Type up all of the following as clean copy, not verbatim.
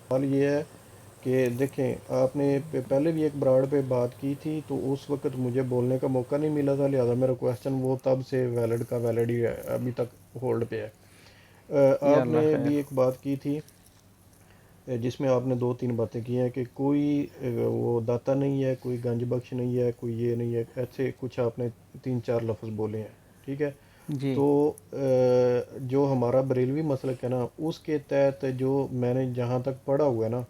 سوال یہ ہے کہ دیکھیں آپ نے پہلے بھی ایک براڑ پہ بات کی تھی تو اس وقت مجھے بولنے کا موقع نہیں ملا تھا، لہذا میرا کویسچن وہ تب سے ویلڈ کا ویلڈ ہی ہے، ابھی تک ہولڈ پہ ہے۔ یا آپ نے اللہ خیر۔ بھی ایک بات کی تھی جس میں آپ نے دو تین باتیں کی ہیں کہ کوئی وہ داتا نہیں ہے، کوئی گنج بخش نہیں ہے، کوئی یہ نہیں ہے، ایسے کچھ آپ نے تین چار لفظ بولے ہیں، ٹھیک ہے؟ جی تو جو ہمارا بریلوی مسلک ہے نا، اس کے تحت جو میں نے جہاں تک پڑھا ہوا ہے نا،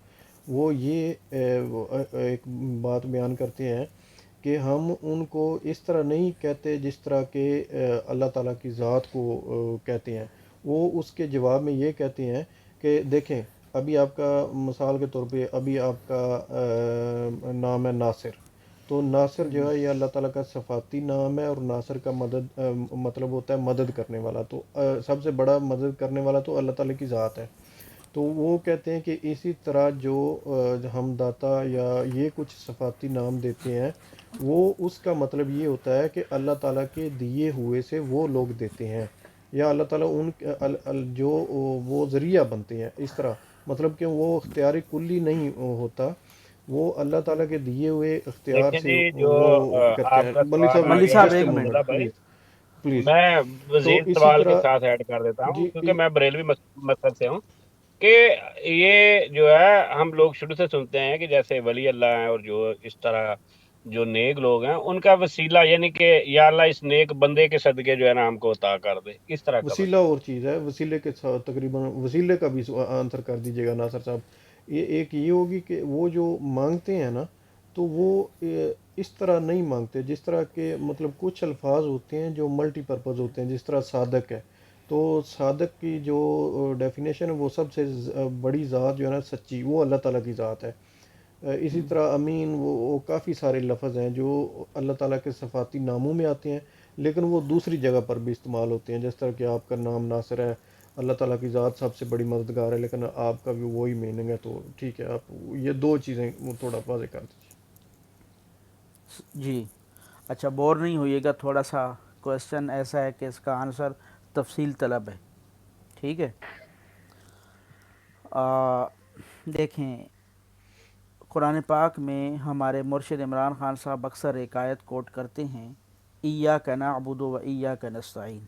وہ یہ ایک بات بیان کرتے ہیں کہ ہم ان کو اس طرح نہیں کہتے جس طرح کہ اللہ تعالیٰ کی ذات کو کہتے ہیں۔ وہ اس کے جواب میں یہ کہتے ہیں کہ دیکھیں، ابھی آپ کا مثال کے طور پہ ابھی آپ کا نام ہے ناصر، تو ناصر جو ہے یہ اللہ تعالیٰ کا صفاتی نام ہے، اور ناصر کا مدد مطلب ہوتا ہے مدد کرنے والا، تو سب سے بڑا مدد کرنے والا تو اللہ تعالیٰ کی ذات ہے۔ تو وہ کہتے ہیں کہ اسی طرح جو ہم داتا یا یہ کچھ صفاتی نام دیتے ہیں، وہ اس کا مطلب یہ ہوتا ہے کہ اللہ تعالیٰ کے دیے ہوئے سے وہ لوگ دیتے ہیں، یا اللہ تعالیٰ ان جو وہ ذریعہ بنتے ہیں، اس طرح مطلب کہ وہ اختیار کلی نہیں ہوتا، وہ اللہ تعالیٰ کے دیے ہوئے اختیار دیکھیں سے جی، جو وہ کرتے آپ ہیں۔ کا ملی سوال صاحب آ ملی گیا صاحب ہے جسٹ اے ایک مومنٹ منٹ۔ عبداللہ بھائی، پلیز، پلیز۔ میں تو مزید اسی سوال کے طرح ساتھ ایڈ کر دیتا ہوں جی کیونکہ میں بریلوی مسلک سے ہوں، کہ یہ جو ہے ہم لوگ شروع سے سنتے ہیں کہ جیسے ولی اللہ ہیں اور جو اس طرح جو نیک لوگ ہیں ان کا وسیلہ، یعنی کہ یا اللہ اس نیک بندے کے صدقے جو ہے نا ہم کو عطا کر دے، اس طرح کا وسیلہ مطلب اور چیز ہے، وسیلے کے ساتھ تقریباً وسیلے کا بھی آنسر کر دیجیے گا ناصر صاحب۔ یہ ایک یہ ہوگی کہ وہ جو مانگتے ہیں نا، تو وہ اس طرح نہیں مانگتے جس طرح کہ مطلب کچھ الفاظ ہوتے ہیں جو ملٹی پرپز ہوتے ہیں، جس طرح صادق ہے، تو صادق کی جو ڈیفینیشن ہے وہ سب سے بڑی ذات جو ہے نا سچی، وہ اللہ تعالیٰ کی ذات ہے۔ اسی طرح امین، وہ کافی سارے لفظ ہیں جو اللہ تعالیٰ کے صفاتی ناموں میں آتے ہیں، لیکن وہ دوسری جگہ پر بھی استعمال ہوتے ہیں، جس طرح کہ آپ کا نام ناصر ہے، اللہ تعالیٰ کی ذات سب سے بڑی مددگار ہے، لیکن آپ کا بھی وہی میننگ ہے، تو ٹھیک ہے، آپ یہ دو چیزیں وہ تھوڑا واضح کر دیجیے۔ جی اچھا، بور نہیں ہوئیے گا، تھوڑا سا کویشچن ایسا ہے کہ اس کا آنسر تفصیل طلب ہے، ٹھیک ہے؟ دیکھیں، قرآن پاک میں ہمارے مرشد عمران خان صاحب اکثر ایک آیت کوٹ کرتے ہیں، ایاک نعبد و ایاک نستعین۔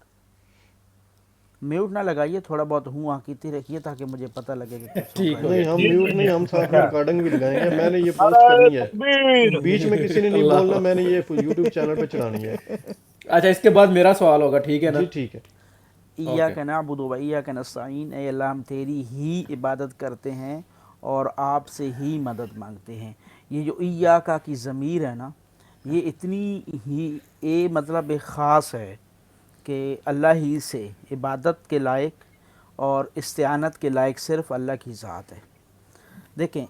میوٹ نہ لگائیے، تھوڑا بہت ہوں کیتے رکھیے تاکہ مجھے پتہ لگے کہ کچھ ہو ٹھیک رہا ہو ہے۔ گیا، نہیں، ہم ٹھیک ہو میوٹ گیا۔ نہیں، ہم ساتھ میں اچھا، ریکارڈنگ بھی لگائیں گے، میں نے یہ پوسٹ نعرہ کرنی ہے، تکبیر! بیچ میں کسی نے نہیں اللہ، بولنا، میں نے یہ یوٹیوب چینل پہ چڑھانی ہے۔ اچھا اس کے بعد میرا سوال ہوگا، ٹھیک ہے نا؟ جی ٹھیک ہے۔ اوکے۔ ایاک نعبد و ایاک نستعین، اے اللہ ہم تیری ہی عبادت کرتے ہیں اور آپ سے ہی مدد مانگتے ہیں۔ یہ جو ایاکا کی ضمیر ہے نا، یہ اتنی ہی مطلب ایک خاص ہے کہ اللہ ہی سے عبادت کے لائق اور استعانت کے لائق صرف اللہ کی ذات ہے۔ دیکھیں،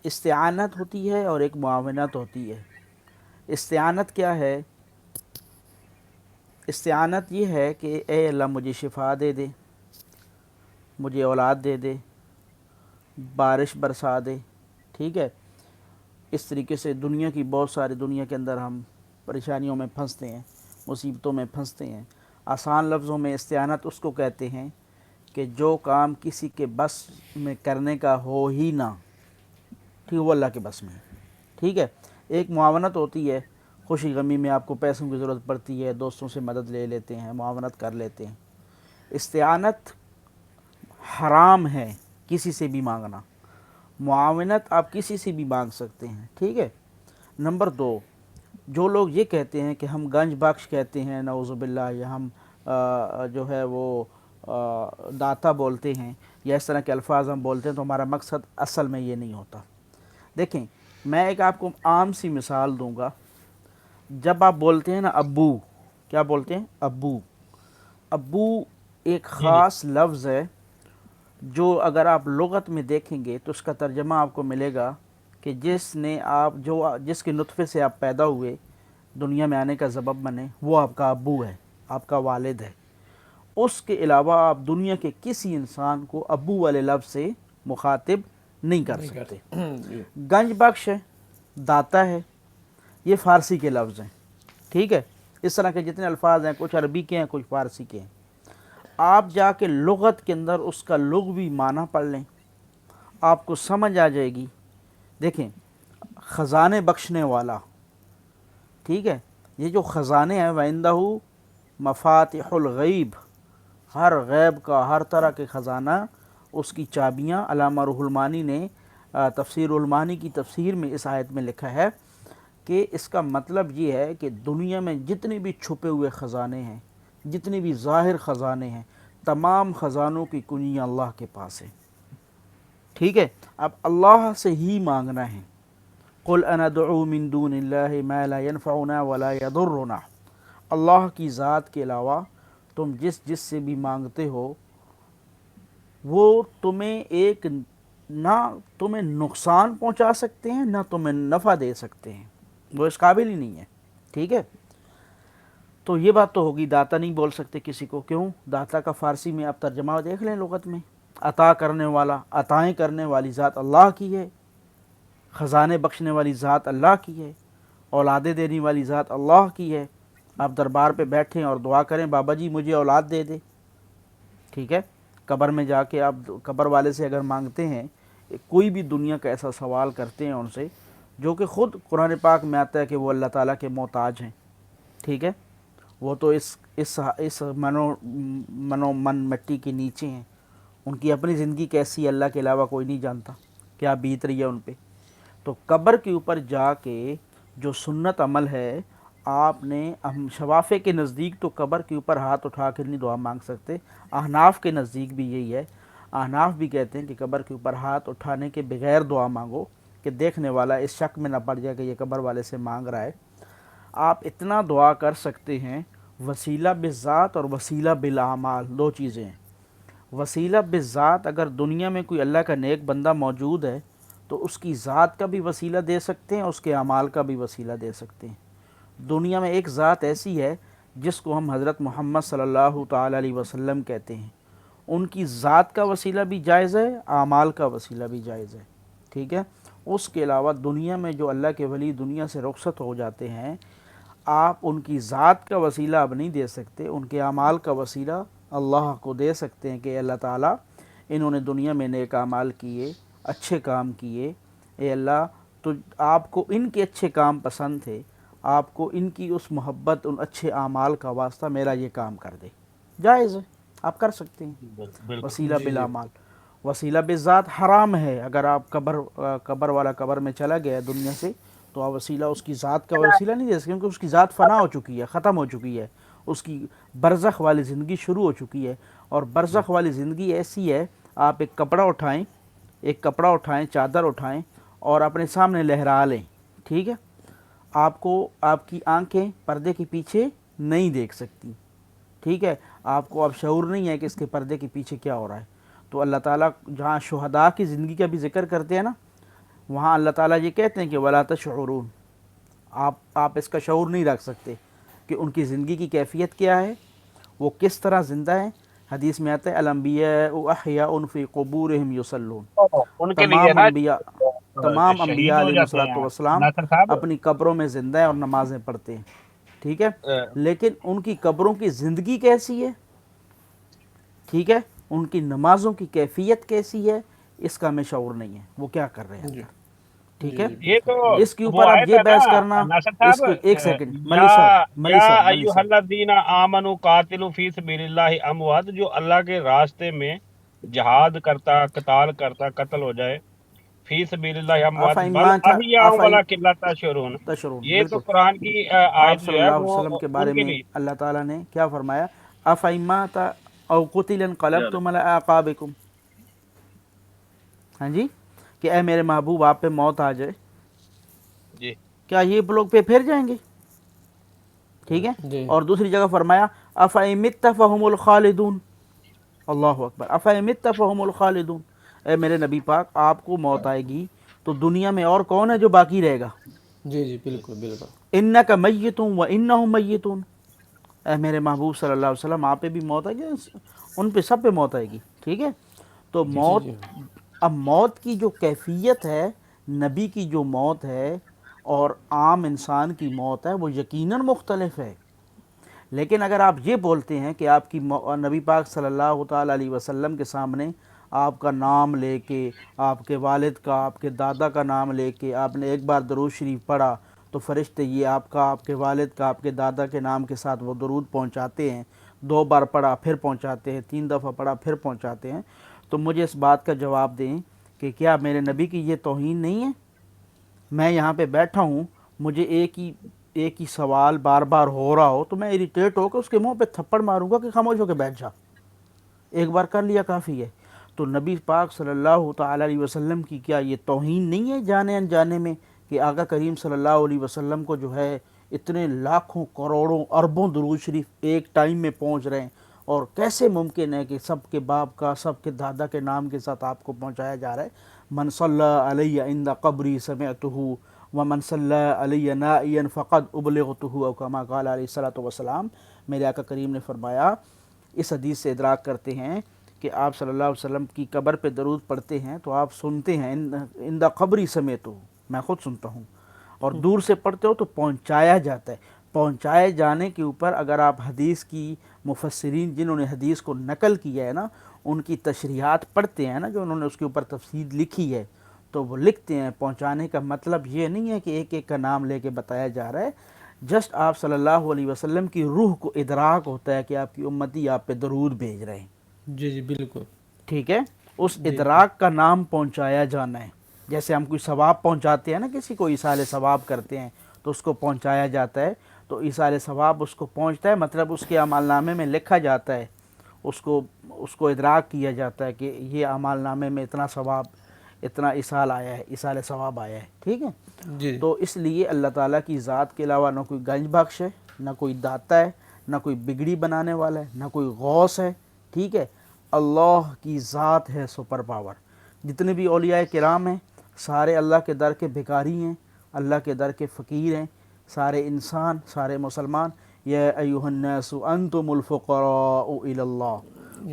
استعانت ہوتی ہے اور ایک معاونت ہوتی ہے۔ استعانت کیا ہے؟ استعانت یہ ہے کہ اے اللہ مجھے شفا دے دے، مجھے اولاد دے دے، بارش برسا دے، ٹھیک ہے؟ اس طریقے سے دنیا کی بہت ساری، دنیا کے اندر ہم پریشانیوں میں پھنستے ہیں، مصیبتوں میں پھنستے ہیں۔ آسان لفظوں میں استعانت اس کو کہتے ہیں کہ جو کام کسی کے بس میں کرنے کا ہو ہی نہ، ٹھیک، وہ اللہ کے بس میں ہے، ٹھیک ہے؟ ایک معاونت ہوتی ہے، خوشی غمی میں آپ کو پیسوں کی ضرورت پڑتی ہے، دوستوں سے مدد لے لیتے ہیں، معاونت کر لیتے ہیں۔ استعانت حرام ہے کسی سے بھی مانگنا، معاونت آپ کسی سے بھی مانگ سکتے ہیں، ٹھیک ہے؟ نمبر دو، جو لوگ یہ کہتے ہیں کہ ہم گنج بخش کہتے ہیں نعوذ باللہ، یا ہم جو ہے وہ داتا بولتے ہیں، یا اس طرح کے الفاظ ہم بولتے ہیں، تو ہمارا مقصد اصل میں یہ نہیں ہوتا۔ دیکھیں، میں ایک آپ کو عام سی مثال دوں گا۔ جب آپ بولتے ہیں نا ابو، کیا بولتے ہیں؟ ابو۔ ابو ایک جی جی، خاص لفظ ہے جو اگر آپ لغت میں دیکھیں گے تو اس کا ترجمہ آپ کو ملے گا کہ جس کے نطفے سے آپ پیدا ہوئے، دنیا میں آنے کا سبب بنے، وہ آپ کا ابو ہے، آپ کا والد ہے۔ اس کے علاوہ آپ دنیا کے کسی انسان کو ابو والے لفظ سے مخاطب نہیں کر نہیں کر سکتے۔ جی۔ گنج بخش ہے، داتا ہے، یہ فارسی کے لفظ ہیں، ٹھیک ہے؟ اس طرح کے جتنے الفاظ ہیں، کچھ عربی کے ہیں، کچھ فارسی کے ہیں۔ آپ جا کے لغت کے اندر اس کا لغوی معنی پڑھ لیں، آپ کو سمجھ آ جائے گی. دیکھیں خزانے بخشنے والا, ٹھیک ہے, یہ جو خزانے ہیں وَعِندَهُ مفاتح الغیب, ہر غیب کا ہر طرح کے خزانہ اس کی چابیاں. علامہ روح المانی نے تفسیر المانی کی تفسیر میں اس آیت میں لکھا ہے کہ اس کا مطلب یہ ہے کہ دنیا میں جتنے بھی چھپے ہوئے خزانے ہیں, جتنے بھی ظاہر خزانے ہیں, تمام خزانوں کی کنجیاں اللہ کے پاس ہیں. ٹھیک ہے, اب اللہ سے ہی مانگنا ہے. قل انا ادعو من دون اللہ ما لا ينفعنا ولا يضرنا. اللہ کی ذات کے علاوہ تم جس سے بھی مانگتے ہو وہ تمہیں نہ تمہیں نقصان پہنچا سکتے ہیں نہ تمہیں نفع دے سکتے ہیں, وہ اس قابل ہی نہیں ہے. ٹھیک ہے, تو یہ بات تو ہوگی داتا نہیں بول سکتے کسی کو. کیوں؟ داتا کا فارسی میں آپ ترجمہ دیکھ لیں لغت میں, عطا کرنے والا, عطائیں کرنے والی ذات اللہ کی ہے, خزانے بخشنے والی ذات اللہ کی ہے, اولادیں دینے والی ذات اللہ کی ہے. آپ دربار پہ بیٹھیں اور دعا کریں بابا جی مجھے اولاد دے دے, ٹھیک ہے, قبر میں جا کے آپ قبر والے سے اگر مانگتے ہیں, کوئی بھی دنیا کا ایسا سوال کرتے ہیں ان سے, جو کہ خود قرآن پاک میں آتا ہے کہ وہ اللہ تعالیٰ کے محتاج ہیں, ٹھیک ہے, وہ تو اس من مٹی کے نیچے ہیں, ان کی اپنی زندگی کیسی ہے اللہ کے علاوہ کوئی نہیں جانتا, کیا بیت رہی ہے ان پہ. تو قبر کے اوپر جا کے جو سنت عمل ہے, آپ نے ہم شوافے کے نزدیک تو قبر کے اوپر ہاتھ اٹھا کر نہیں دعا مانگ سکتے, احناف کے نزدیک بھی یہی ہے. احناف بھی کہتے ہیں کہ قبر کے اوپر ہاتھ اٹھانے کے بغیر دعا مانگو کہ دیکھنے والا اس شک میں نہ پڑ جائے کہ یہ قبر والے سے مانگ رہا ہے. آپ اتنا دعا کر سکتے ہیں. وسیلہ بالذات اور وسیلہ بالاعمال دو چیزیں ہیں. وسیلہ بالذات, اگر دنیا میں کوئی اللہ کا نیک بندہ موجود ہے تو اس کی ذات کا بھی وسیلہ دے سکتے ہیں, اس کے اعمال کا بھی وسیلہ دے سکتے ہیں. دنیا میں ایک ذات ایسی ہے جس کو ہم حضرت محمد صلی اللہ تعالی علیہ وسلم کہتے ہیں, ان کی ذات کا وسیلہ بھی جائز ہے, اعمال کا وسیلہ بھی جائز ہے. ٹھیک ہے, اس کے علاوہ دنیا میں جو اللہ کے ولی دنیا سے رخصت ہو جاتے ہیں, آپ ان کی ذات کا وسیلہ اب نہیں دے سکتے, ان کے اعمال کا وسیلہ اللہ کو دے سکتے ہیں کہ اللہ تعالیٰ انہوں نے دنیا میں نیک اعمال کیے, اچھے کام کیے, اے اللہ تو آپ کو ان کے اچھے کام پسند تھے, آپ کو ان کی اس محبت, ان اچھے اعمال کا واسطہ میرا یہ کام کر دے. جائز ہے, آپ کر سکتے ہیں وسیلہ بالاعمال. وسیلہ بالذات حرام ہے. اگر آپ قبر والا قبر میں چلا گیا دنیا سے تو آپ وسیلہ اس کی ذات کا وسیلہ نہیں دے سکتے, کیونکہ اس کی ذات فنا ہو چکی ہے, ختم ہو چکی ہے, اس کی برزخ والی زندگی شروع ہو چکی ہے. اور برزخ والی زندگی ایسی ہے, آپ ایک کپڑا اٹھائیں, چادر اٹھائیں اور اپنے سامنے لہرا لیں, ٹھیک ہے, آپ کو آپ کی آنکھیں پردے کے پیچھے نہیں دیکھ سکتی, ٹھیک ہے, آپ کو اب شعور نہیں ہے کہ اس کے پردے کے پیچھے کیا ہو رہا ہے. تو اللہ تعالیٰ جہاں شہداء کی زندگی کا بھی ذکر کرتے ہیں نا, وہاں اللہ تعالیٰ یہ کہتے ہیں کہ وَلَا تَشْعُرُونَ, آپ اس کا شعور نہیں رکھ سکتے کہ ان کی زندگی کی کیفیت کیا ہے, وہ کس طرح زندہ ہیں. حدیث میں آتا ہے الانبیاء احیاء فی قبورہم یصلون, ان کے لیے تمام شہید انبیاء ہو علیہ جاتے ہیں الصلوۃ ناصر صاحب. اپنی قبروں میں زندہ ہیں اور نمازیں پڑھتے ہیں, ٹھیک ہے, لیکن ان کی قبروں کی زندگی کیسی ہے, ٹھیک ہے, ان کی نمازوں کی کیفیت کیسی ہے, اس کا ہمیں شعور نہیں ہے, وہ کیا کر رہے ہیں, ٹھیک ہے. یہ تو اس کے وہ اوپر اب آیت یہ ہے بحث نا کرنا, ناصر اس صاحب, کے ایک سیکنڈ, یا ملی صاحب ایھا الذین آمنوا قاتلوا فی سبیل اللہ اموات, جو اللہ کے راستے میں جہاد کرتا, قتال کرتا, قتل ہو جائے, فی سبیل اللہ اموات بل احیاء ولکن لا تشعرون. تشعرون, یہ تو بالکل. قرآن کی آپ آیت صلی جو ہے اللہ علیہ وہ وسلم کے بارے ان کے میں لیے. اللہ تعالیٰ نے کیا فرمایا, افإن مات او قتل انقلبتم علی اعقابکم, ہاں جی, کہ اے میرے محبوب آپ پہ موت آ جائے, جی کیا یہ لوگ پہ پھر جائیں گے, ٹھیک ہے. اور دوسری جگہ فرمایا افإن مت فهم الخالدون, اللہ اکبر, افإن مت فهم الخالدون, اے میرے نبی پاک آپ کو موت آئے گی تو دنیا میں اور کون ہے جو باقی رہے گا. جی جی بالکل بالکل. انک میت وانہم میتون, اے میرے محبوب صلی اللہ علیہ وسلم آپ پہ بھی موت آئے گی, ان پہ سب پہ موت آئے گی, ٹھیک ہے. تو موت, اب موت کی جو کیفیت ہے, نبی کی جو موت ہے اور عام انسان کی موت ہے وہ یقیناً مختلف ہے. لیکن اگر آپ یہ بولتے ہیں کہ آپ کی نبی پاک صلی اللہ تعالی علیہ وسلم کے سامنے آپ کا نام لے کے، آپ کے والد کا، آپ کے دادا کا نام لے کے آپ نے ایک بار درود شریف پڑھا تو فرشتے یہ آپ کا، آپ کے والد کا، آپ کے دادا کے نام کے ساتھ وہ درود پہنچاتے ہیں. 2 بار پڑھا پھر پہنچاتے ہیں، 3 دفعہ پڑھا پھر پہنچاتے ہیں. تو مجھے اس بات کا جواب دیں کہ کیا میرے نبی کی یہ توہین نہیں ہے؟ میں یہاں پہ بیٹھا ہوں، مجھے ایک ہی سوال بار بار ہو رہا ہو تو میں اریٹیٹ ہو کے اس کے منہ پہ تھپڑ ماروں گا کہ خاموش ہو کے بیٹھ جا، ایک بار کر لیا کافی ہے. تو نبی پاک صلی اللہ تعالی علیہ وسلم کی کیا یہ توہین نہیں ہے جانے انجانے میں کہ آقا کریم صلی اللہ علیہ وسلم کو جو ہے اتنے لاکھوں کروڑوں اربوں درود شریف ایک ٹائم میں پہنچ رہے ہیں، اور کیسے ممکن ہے کہ سب کے باپ کا، سب کے دادا کے نام کے ساتھ آپ کو پہنچایا جا رہا ہے؟ من صلی علیہ عند قبری سمعتہ ومن صلی علیہ نائیا فقد ابلغتہ او کما قال علیہ الصلوۃ والسلام. میرے آقا کریم نے فرمایا، اس حدیث سے ادراک کرتے ہیں کہ آپ صلی اللہ علیہ وسلم کی قبر پہ درود پڑھتے ہیں تو آپ سنتے ہیں عند قبری سمعتہ، میں خود سنتا ہوں، اور دور سے پڑھتے ہو تو پہنچایا جاتا ہے. پہنچائے جانے کے اوپر اگر آپ حدیث کی مفسرین جنہوں نے حدیث کو نقل کیا ہے نا، ان کی تشریحات پڑھتے ہیں نا، جو انہوں نے اس کے اوپر تفصیل لکھی ہے، تو وہ لکھتے ہیں پہنچانے کا مطلب یہ نہیں ہے کہ ایک ایک کا نام لے کے بتایا جا رہا ہے. جسٹ آپ صلی اللہ علیہ وسلم کی روح کو ادراک ہوتا ہے کہ آپ کی امتی آپ پہ درود بھیج رہے ہیں. جی جی بالکل. ٹھیک ہے، اس ادراک کا نام پہنچایا جانا ہے. جیسے ہم کوئی ثواب پہنچاتے ہیں نا، کسی کو ایصال ثواب کرتے ہیں تو اس کو پہنچایا جاتا ہے، تو ایصال ثواب اس کو پہنچتا ہے، مطلب اس کے اعمال نامے میں لکھا جاتا ہے، اس کو ادراک کیا جاتا ہے کہ یہ اعمال نامے میں اتنا ثواب، اتنا ایصال آیا ہے، ایصال ثواب آیا ہے. ٹھیک ہے، جی تو اس لیے اللہ تعالیٰ کی ذات کے علاوہ نہ کوئی گنج بخش ہے، نہ کوئی داتا ہے، نہ کوئی بگڑی بنانے والا ہے، نہ کوئی غوث ہے. ٹھیک ہے، اللہ کی ذات ہے سپر پاور. جتنے بھی اولیاء کرام ہیں سارے اللہ کے در کے بھکاری ہیں، اللہ کے در کے فقیر ہیں، سارے انسان، سارے مسلمان. یا ایھا الناس انتم الفقراء الی اللہ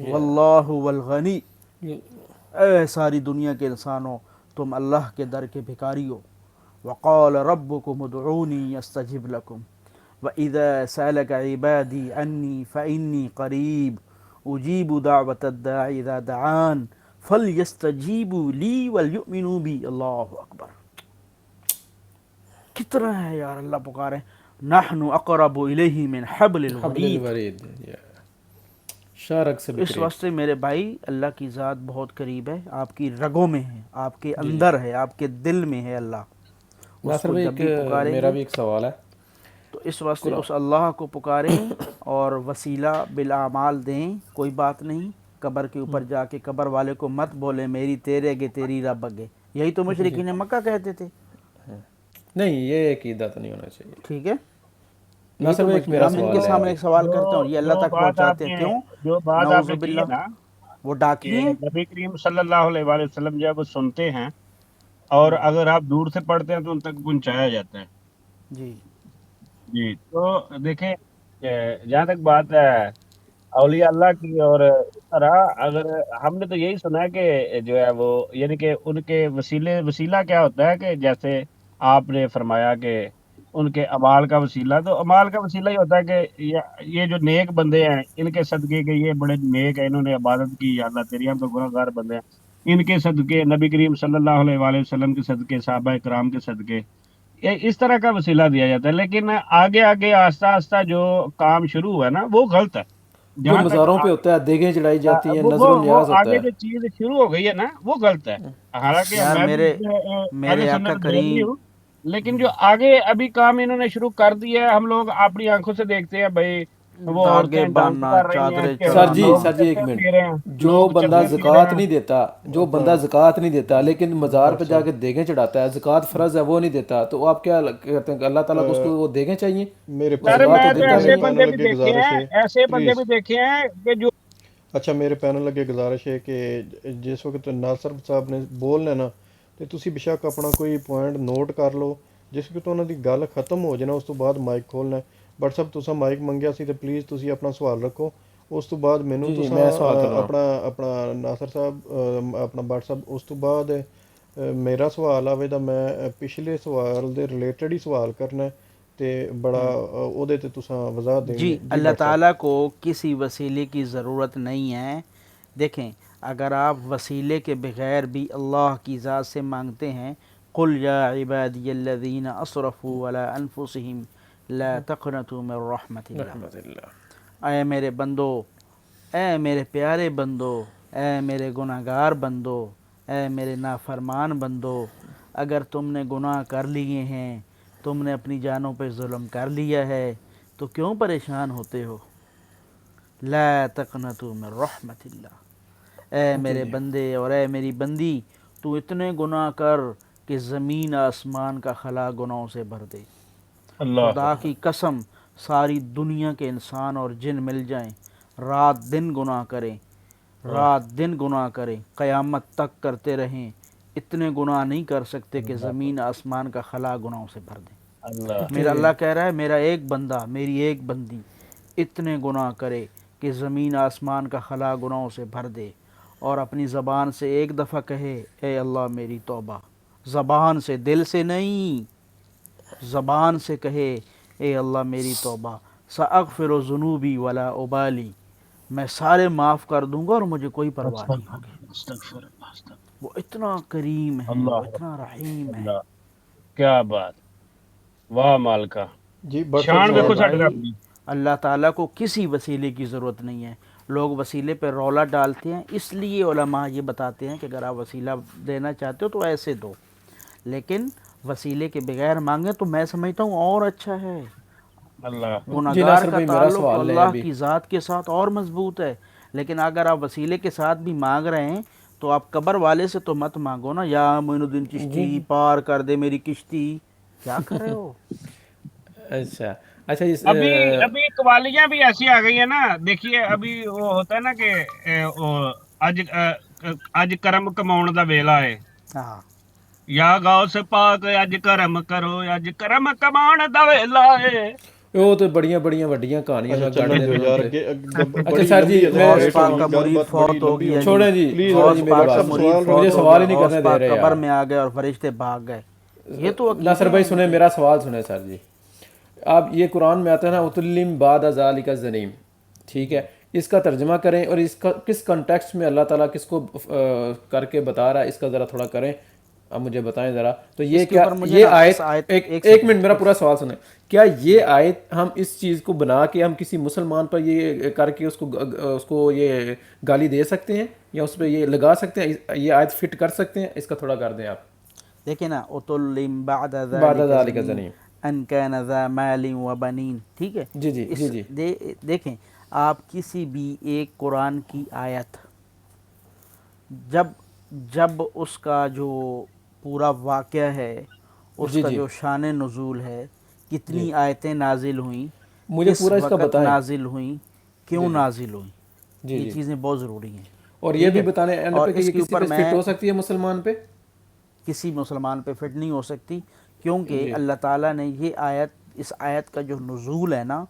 واللہ هو الغنی. اے ساری دنیا کے انسانوں، تم اللہ کے در کے بھکاری ہو. وقال ربکم ادعونی استجب لکم وَإِذَا سَأَلَكَ عِبَادِي عَنِّي فَإِنِّي قَرِيبٌ اجیب دعوت الداعی اذا دعان فلیستجیبوا لی ولیؤمنوا بی. اللہ اکبر، کتنا ہے یار اللہ پکارے. نحن اقرب الیہ من حبل حبل الورید. الورید. شارک سے بھی اس قریب. واسطے میرے بھائی اللہ کی ذات بہت قریب ہے، آپ کی رگوں میں ہے، آپ کے اندر ہے، آپ کے دل میں ہے اللہ. اس ناصر کو بھائی جب بھی پکاریں میرا گے بھی ایک سوال ہے. تو اس واسطے اس اللہ کو پکاریں اور وسیلہ بالاعمال دیں، کوئی بات نہیں. قبر کے اوپر جا کے قبر والے کو مت بولے میری تیرے اگے تیری رب اگے، یہی تو مشرکین مکہ کہتے تھے. نہیں، یہ عقیدہ تو نہیں ہونا چاہیے. ٹھیک ہے، یہی ناصر تو بھائی ایک میرا ہم ان سوال کے ہے. سامنے ایک سوال کرتے ہیں اور یہ اللہ جو تک بات آپ پہنچاتے ہیں. نے کیوں؟ جو بات آپ نعوذ نے کی باللہ، ہے نا وہ ڈاکی کہ ہیں. نبی کریم صلی اللہ علیہ وآلہ وسلم جب سنتے ہیں اور اگر آپ دور سے پڑھتے ہیں تو ان تک پہنچایا جاتا ہے. جی جی، تو دیکھیں جہاں تک بات ہے اولیاء اللہ کی، اور اس طرح اگر ہم نے تو یہی سنا ہے کہ جو ہے وہ یعنی کہ ان کے وسیلہ کیا ہوتا ہے کہ جیسے آپ نے فرمایا کہ ان کے اعمال کا وسیلہ، تو اعمال کا وسیلہ ہی ہوتا ہے کہ یہ جو نیک بندے ہیں ان کے صدقے کے، یہ بڑے نیک ہیں، انہوں نے عبادت کی، یا اللہ تیری، ہم تو گناہ گار بندے ہیں، ان کے صدقے، نبی کریم صلی اللہ علیہ وآلہ وسلم کے صدقے، صحابہ کرام کے صدقے، اس طرح کا وسیلہ دیا جاتا ہے. لیکن آگے آگے آہستہ آہستہ جو کام شروع ہوا ہے نا وہ غلط ہے. جو جہاں تک مزاروں پہ ہوتا ہے، دیگیں چڑھائی جاتی ہیں، نظر وہ و نیاز ہوتا آگے ہے. جو چیز شروع ہو گئی ہے نا وہ غلط ہے. حالانکہ یار، میں بھی اہل میرے آقا سنت بریلوی کریم، ہوں، لیکن جو آگے ابھی کام انہوں نے شروع کر دیا ہے، ہم لوگ اپنی آنکھوں سے دیکھتے ہیں بھائی وہ داغے عورتیں ڈانس باندھنا، کر رہی ہیں، چادریں سر جی چڑھانا. ایک منٹ. پی رہے ہیں، جو لوگ بندہ چکھے پی رہے زکوٰۃ ہیں. نہیں دیتا، جو اپنا بندہ زکوٰۃ نہیں دیتا لیکن مزار پہ ڈاکٹر جا صاحب، کے دیگیں چڑھاتا ہے، زکوٰۃ فرض ہے وہ نہیں دیتا، تو آپ کیا کہتے ہیں کہ اللہ تعالیٰ کو اس کو وہ دیگیں چاہیے؟ میرے وہ سر زکوٰۃ میں تو تو دیتا میرے ایسے نہیں ہے. بندے پینل بھی اگے دیکھے گزارش ہیں، ہے ایسے بندے پلیز. بھی دیکھے ہیں کہ جو اچھا، میرے پینل اگے گزارش ہے کہ جس وقت ناصر صاحب نے بولنا نا ਤੇ ਤੁਸੀਂ ਬੇਸ਼ੱਕ ਆਪਣਾ ਕੋਈ ਪੁਆਇੰਟ ਨੋਟ ਕਰ ਲਓ, ਜਿਸ ਕਿ ਉਹਨਾਂ ਦੀ ਗੱਲ ਖਤਮ ਹੋ ਜਾਣਾ ਉਸ ਤੋਂ ਬਾਅਦ ਮਾਈਕ ਖੋਲ੍ਹਣਾ. ਬਟ ਸਭ ਤੁਸੀਂ ਮਾਈਕ ਮੰਗਿਆ ਸੀ ਤੇ ਪਲੀਜ਼ ਤੁਸੀਂ ਆਪਣਾ ਸਵਾਲ ਰੱਖੋ. ਉਸ ਤੋਂ ਬਾਅਦ ਮੈਨੂੰ جی جی ਤੁਸੀਂ میں سوال کرنا. ਆਪਣਾ ਨਾਸਰ ਸਾਹਿਬ ਆਪਣਾ ਬਟ ਸਾਹਿਬ ਉਸ ਤੋਂ ਬਾਅਦ ਮੇਰਾ ਸਵਾਲ ਆਵੇ ਤਾਂ ਮੈਂ ਪਿਛਲੇ ਸਵਾਲ ਦੇ ਰਿਲੇਟਡ ਹੀ ਸਵਾਲ ਕਰਨਾ ਤੇ ਬੜਾ ਉਹਦੇ ਤੇ ਤੁਸੀਂ وضاحت جی، دینی. جی اللہ بٹ صاحب. تعالیٰ کو کسی وسیلے کی ضرورت نہیں ہے. دیکھیں، اگر آپ وسیلے کے بغیر بھی اللہ کی ذات سے مانگتے ہیں، قل یا عبادی الذین اسرفوا علی انفسہم لا تقنطوا من رحمت اللہ، رحمت اللہ. اے میرے بندو، اے میرے پیارے بندو، اے میرے گناہ گار بندو، اے میرے نافرمان بندو، اگر تم نے گناہ کر لیے ہیں، تم نے اپنی جانوں پہ ظلم کر لیا ہے، تو کیوں پریشان ہوتے ہو؟ لا تقنطوا من رحمت اللہ، اے میرے بندے اور اے میری بندی، تو اتنے گناہ کر کہ زمین آسمان کا خلا گناہوں سے بھر دے. اللہ خدا کی قسم، ساری دنیا کے انسان اور جن مل جائیں، رات دن گناہ کریں، رات دن گناہ کریں، قیامت تک کرتے رہیں، اتنے گناہ نہیں کر سکتے کہ زمین آسمان کا خلا گناہوں سے بھر دیں. اللہ میرا اللہ کہہ رہا ہے میرا ایک بندہ، میری ایک بندی اتنے گناہ کرے کہ زمین آسمان کا خلا گناہوں سے بھر دے، اور اپنی زبان سے ایک دفعہ کہے اے اللہ میری توبہ، زبان سے، دل سے نہیں، زبان سے کہے اے اللہ میری توبہ، سأغفر ذنوبی ولا ابالی، میں سارے معاف کر دوں گا اور مجھے کوئی پرواہ نہیں ہوگی. استغفر اللہ استغفر وہ اتنا کریم ہے، وہ اللہ اتنا رحیم ہے. اللہ. کیا بات، واہ مالکا، جی بٹ شان میرے دیکھو صاحب ساڈے رب بھائی، دی. اللہ تعالیٰ کو کسی وسیلے کی ضرورت نہیں ہے. لوگ وسیلے پہ رولا ڈالتے ہیں، اس لیے علماء یہ بتاتے ہیں کہ اگر آپ وسیلہ دینا چاہتے ہو تو ایسے دو، لیکن وسیلے کے بغیر مانگیں تو میں سمجھتا ہوں اور اچھا ہے. اللہ گناہ جی گار ناصر کا بھائی میرا تعلق سوال ہے اللہ ابھی. کی ذات کے ساتھ اور مضبوط ہے، لیکن اگر آپ وسیلے کے ساتھ بھی مانگ رہے ہیں تو آپ قبر والے سے تو مت مانگو نا، یا معین الدین چشتی پار کر دے میری کشتی، کیا کر رہے ہو؟ اچھا اچھا ابھی ابھی قوالیاں بھی ایسی آ گئی ہیں نا. دیکھیے ابھی وہ ہوتا ہے نا کہ اج کرم کماؤن دا ویلا ہے، ہاں یا غوث پاک اج کرم کرو، اج کرم کماؤن دا ویلا ہے. وہ تو بڑیاں بڑیاں وڈیاں کہانیاں اچھا میں گاڑی چلنے دو دینا یار، پہ. اچھا بڑی سر لمبی جی ہے، میں غوث لیٹ پاک ہوگی، کا گل مرید بات بڑی فوت ہو لمبی گیا ہے. جی، چھوڑیں جی پلیز چھوڑیں غوث جی میری پاک بٹ کا بات صاحب مرید سوال فوت مجھے ہو سوال گیا، ہی نہیں غوث کرنے دے پاک رہے قبر یار. میں آ گئے اور فرشتے بھاگ گئے. یہ تو ناصر عقیدے بھائی ہیں ان سنیں کے. میرا سوال سنیں سر جی. آپ یہ قرآن میں آتا ہے نا اتلم بعد ذالک الزنیم، ٹھیک ہے، اس کا ترجمہ کریں اور اس کا کس کنٹیکسٹ میں اللہ تعالیٰ کس کو کر کے بتا رہا ہے، اس کا ذرا تھوڑا کریں، اب مجھے بتائیں ذرا. تو یہ اس کے کیا اوپر مجھے یہ نا اس آیت آیت ایک منٹ میرا پورا سوال سنیں. کیا یہ آیت ہم اس چیز کو بنا کے ہم کسی مسلمان پر یہ کر کے اس کو یہ گالی دے سکتے ہیں، یا اس پہ یہ لگا سکتے ہیں، یہ آیت فٹ کر سکتے ہیں؟ اس کا تھوڑا کر دیں آپ. دیکھیں نا، اتلم بعد بعد ذالک ذالک زنیم زنیم. ان کان ذا مال و بنین، ٹھیک ہے. جی جی جی اس جی دیکھیں، آپ کسی بھی ایک قرآن کی آیت جب جب اس کا جو پورا واقعہ ہے، اس جی کا جی جو شان نزول ہے، جی کتنی آیتیں نازل ہوئیں، مجھے کس پورا اس کا وقت بتائیں. نازل ہوئیں، جی کیوں جی نازل ہوئیں، جی یہ جی چیزیں بہت ضروری ہیں. اور یہ ٹھیک بھی ہے، بتانے اینڈ اور پہ کہ اس یہ کے کسی اوپر پہ میں فٹ ہو سکتی ہے مسلمان پہ. کسی مسلمان پہ فٹ نہیں ہو سکتی، کیونکہ جی اللہ تعالیٰ نے یہ آیت، اس آیت کا جو نزول ہے نا،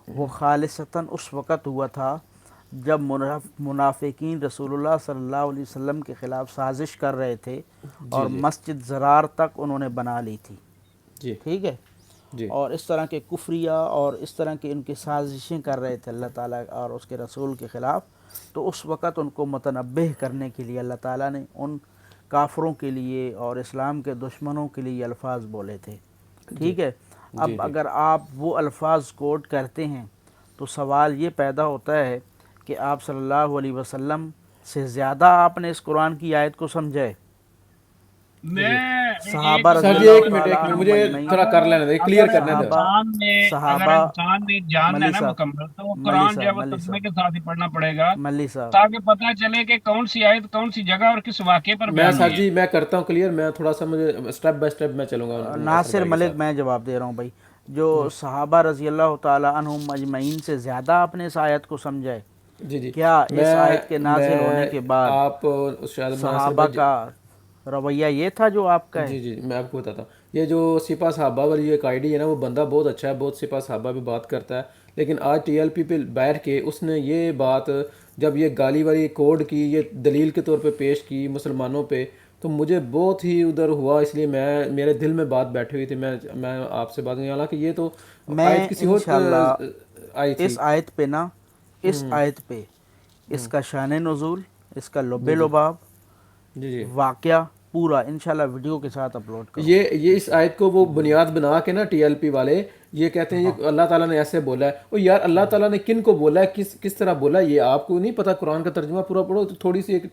وہ خالصتاً اس وقت ہوا تھا جب منافقین رسول اللہ صلی اللہ علیہ وسلم کے خلاف سازش کر رہے تھے، اور جی جی مسجد زرار تک انہوں نے بنا لی تھی. جی ٹھیک ہے، جی اور اس طرح کے کفریہ اور اس طرح کے ان کی سازشیں کر رہے تھے اللہ تعالیٰ اور اس کے رسول کے خلاف. تو اس وقت ان کو متنبہ کرنے کے لیے اللہ تعالیٰ نے ان کافروں کے لیے اور اسلام کے دشمنوں کے لیے الفاظ بولے تھے. جی ٹھیک ہے، جی اب جی اگر آپ وہ الفاظ کوٹ کرتے ہیں تو سوال یہ پیدا ہوتا ہے کہ آپ صلی اللہ علیہ وسلم سے زیادہ آپ نے اس قرآن کی آیت کو سمجھا ہے. میں ایک صحابہ رضی سر جی اللہ ایک منٹ تعالیٰ مجھے عنہم اجمعین، تھوڑا کر لینے دیں، کلیئر کرنے دیں. صحابہ اگر صحابہ انسان نے جاننا ہے ملی نا صاحب مکمل، تو وہ ملی قرآن جو ہے صاحب وہ ملی ترجمے صاحب کے ساتھ ہی پڑھنا پڑے گا، ملی صاحب تاکہ پتہ چلے کہ کون سی آیت کون سی جگہ اور کس واقعے پر میں بیان سر ہوئی ہے. جی میں کرتا ہوں کلیئر، میں تھوڑا سا مجھے اسٹیپ بائی اسٹیپ میں چلوں گا ناصر ناصر بھائی کے ملک، ساتھ. میں جواب دے رہا ہوں بھائی. جو صحابہ رضی اللہ تعالیٰ عنہم اجمعین سے زیادہ آپ نے اس آیت کو سمجھا ہے. جی جی کیا اس میں آیت کے نازل ہونے میں کے بعد آپ شاید ناصر صحابہ بھائی. کا رویہ یہ تھا جو آپ کا ہے؟ جی جی میں آپ کو بتاتا ہوں. یہ جو سپاہ صحابہ والی ایک آئی ڈی ہے نا، وہ بندہ بہت اچھا ہے، بہت سپاہ صحابہ بھی بات کرتا ہے، لیکن آج ٹی ایل پی پہ بیٹھ کے اس نے یہ بات جب یہ گالی والی کوڈ کی، یہ دلیل کے طور پہ پیش کی مسلمانوں پہ، تو مجھے بہت ہی ادھر ہوا. اس لیے میں میرے دل میں بات بیٹھی ہوئی تھی، میں آپ سے بات نہیں، حالانکہ یہ تو میں آیت کسی اور انشاءاللہ آئی تھی. اس آیت پہ نا، اس آیت پہ اس کا شان نزول، اس کا لبے لباب جی جی واقعہ پورا انشاءاللہ ویڈیو کے ساتھ اپلوڈ کروں. یہ اس آیت کو وہ بنیاد بنا کے نا ٹی ایل پی والے یہ کہتے ہیں یہ اللہ تعالیٰ نے ایسے بولا ہے. او یار اللہ تعالیٰ نے کن کو بولا ہے, کس طرح بولا ہے, یہ آپ کو نہیں پتا. قرآن کا ترجمہ پورا پڑھو تو تھوڑی سی ایک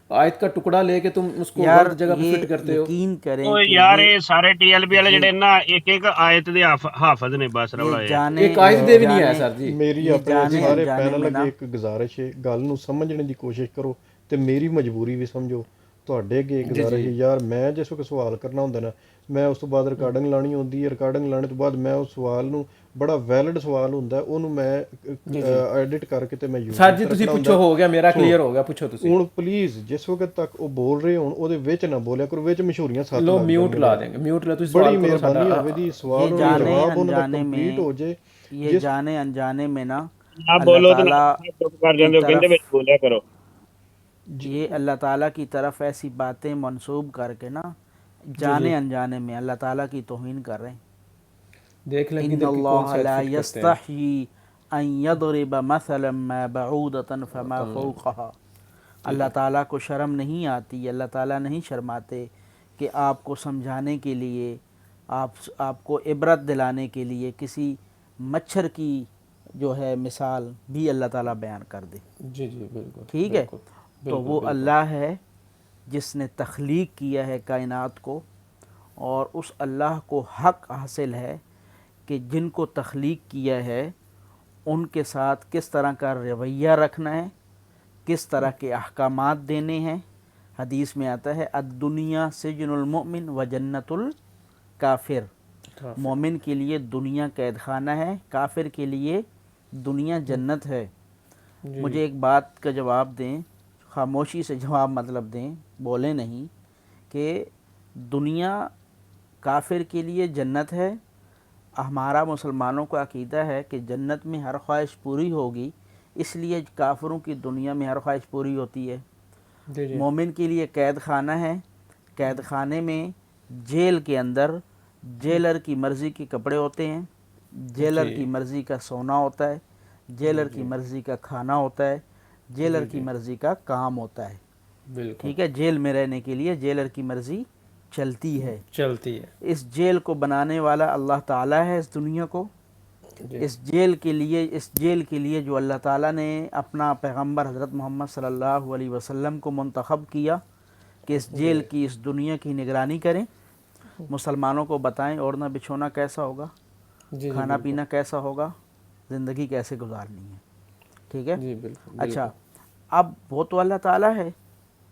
آیت کا ٹکڑا لے کے تم اس کو یار غلط جگہ پہ یہ فٹ کرتے ہو. یقین کریں تو کہ یار یہ یہ سارے ٹی ایل پی والے جڑے نا ایک آیت دے حافظ نے بس رولا یہ ہے. جانے ایک آیت دے بھی نہیں ہے سر جی. میری یہ اپنے جانے سارے انجانے ਪੈਨਲ میں نا ਅੱਗੇ ਇੱਕ ਗੁਜ਼ਾਰਿਸ਼ ਹੈ, ਗੱਲ ਨੂੰ ਸਮਝਣ ਦੀ ਕੋਸ਼ਿਸ਼ ਕਰੋ ਤੇ ਮੇਰੀ ਮਜਬੂਰੀ ਵੀ ਸਮਝੋ. ਤੁਹਾਡੇ ਅੱਗੇ ਗੁਜ਼ਾਰਿਸ਼ ਹੈ ਯਾਰ, ਮੈਂ ਜਿਸ ਵਕਤ ਸਵਾਲ ਕਰਨਾ ਹੁੰਦਾ ਨਾ, ਮੈਂ ਉਸ ਤੋਂ ਬਾਅਦ ਰਿਕਾਰਡਿੰਗ ਲਾਣੀ ਹੁੰਦੀ ਹੈ. ਰਿਕਾਰਡਿੰਗ ਲਾਣੇ ਤੋਂ ਬਾਅਦ ਮੈਂ ਉਸ ਸਵਾਲ ਨੂੰ, ਬੜਾ ਵੈਲਿਡ ਸਵਾਲ ਹੁੰਦਾ, ਉਹਨੂੰ ਮੈਂ ਐਡਿਟ ਕਰਕੇ ਤੇ ਮੈਂ ਸਰ YouTube ਜੀ ਤੇ ਤੁਸੀਂ ਰੱਖਣਾ ਪੁੱਛੋ, ਹੁੰਦਾ. ਹੋ ਗਿਆ ਮੇਰਾ ਕਲੀਅਰ ਹੋ ਗਿਆ, ਪੁੱਛੋ ਤੁਸੀਂ. ਹੁਣ ਪਲੀਜ਼ ਜਿਸ ਵਕਤ ਤੱਕ ਉਹ ਬੋਲ ਰਹੇ ਹੋਣ ਉਹਦੇ ਵਿੱਚ ਨਾ ਬੋਲਿਆ ਕਰੋ, ਵਿੱਚ ਮਸ਼ਹੂਰੀਆਂ ਸੱਤ ਲੋ ਲੱਗ ਮਿਊਟ ਜਾਣਗੀਆਂ. ਲਾ ਦੇਂਗੇ, ਮਿਊਟ ਲਾ ਤੁਸੀਂ ਬੜੀ ਸਵਾਲ ਕਰੋ ਮਿਹਰਬਾਨੀ ਸਾਡਾ. ਹੋਵੇਗੀ, ਸਵਾਲ یہ اور جانے جواب ਉਹਨਾਂ ਦਾ انجانے میں ਕੰਪਲੀਟ ਹੋ ਜੇ. یہ جانے انجانے میں نا ਨਾ اللہ ਬੋਲੋ ਤੇ تعالیٰ ਚੁੱਪ ਕਰ کی ਜਾਂਦੇ ਹੋ, ਕਹਿੰਦੇ طرف ਵਿੱਚ ਬੋਲਿਆ ਕਰੋ. یہ اللہ تعالیٰ کی طرف ایسی باتیں منسوب کر کے نا جانے انجانے میں اللہ تعالیٰ کی توہین کر رہے ہیں. دیکھ لیں ان کدھر کی کون اللہ سا لا فٹ کرتے ہیں. یستحیی ان یضرب مثلا ما بعودۃ فما فوقها. اللہ تعالیٰ کو شرم نہیں آتی, اللہ تعالیٰ نہیں شرماتے کہ آپ کو سمجھانے کے لیے, آپ کو عبرت دلانے کے لیے کسی مچھر کی جو ہے مثال بھی اللہ تعالیٰ بیان کر دے. جی جی بالکل ٹھیک ہے, تو وہ اللہ ہے جس نے تخلیق کیا ہے کائنات کو, اور اس اللہ کو حق حاصل ہے کہ جن کو تخلیق کیا ہے ان کے ساتھ کس طرح کا رویہ رکھنا ہے, کس طرح کے احکامات دینے ہیں. حدیث میں آتا ہے الدنیا سجن المؤمن و جنت الکافر. مومن کے لیے دنیا قید خانہ ہے, کافر کے لیے دنیا جنت ہے. مجھے ایک بات کا جواب دیں, خاموشی سے جواب مطلب دیں, بولیں نہیں, کہ دنیا کافر کے لیے جنت ہے. ہمارا مسلمانوں کا عقیدہ ہے کہ جنت میں ہر خواہش پوری ہوگی, اس لیے کافروں کی دنیا میں ہر خواہش پوری ہوتی ہے. مومن کے لیے قید خانہ ہے, قید خانے میں جیل کے اندر جیلر کی مرضی کے کپڑے ہوتے ہیں, جیلر کی مرضی کا سونا ہوتا ہے, جیلر کی مرضی کا کھانا ہوتا ہے, جیلر کی مرضی کا کام ہوتا ہے. ٹھیک ہے, جیل میں رہنے کے لیے جیلر کی مرضی چلتی ہے. اس جیل کو بنانے والا اللہ تعالیٰ ہے اس دنیا کو. اس جیل کے لیے جو اللہ تعالیٰ نے اپنا پیغمبر حضرت محمد صلی اللہ علیہ وسلم کو منتخب کیا کہ اس جیل کی, اس دنیا کی نگرانی کریں, مسلمانوں کو بتائیں اوڑھنا بچھونا کیسا ہوگا, کھانا پینا کیسا ہوگا, زندگی کیسے گزارنی ہے. ٹھیک ہے, اچھا اب وہ تو اللہ تعالیٰ ہے,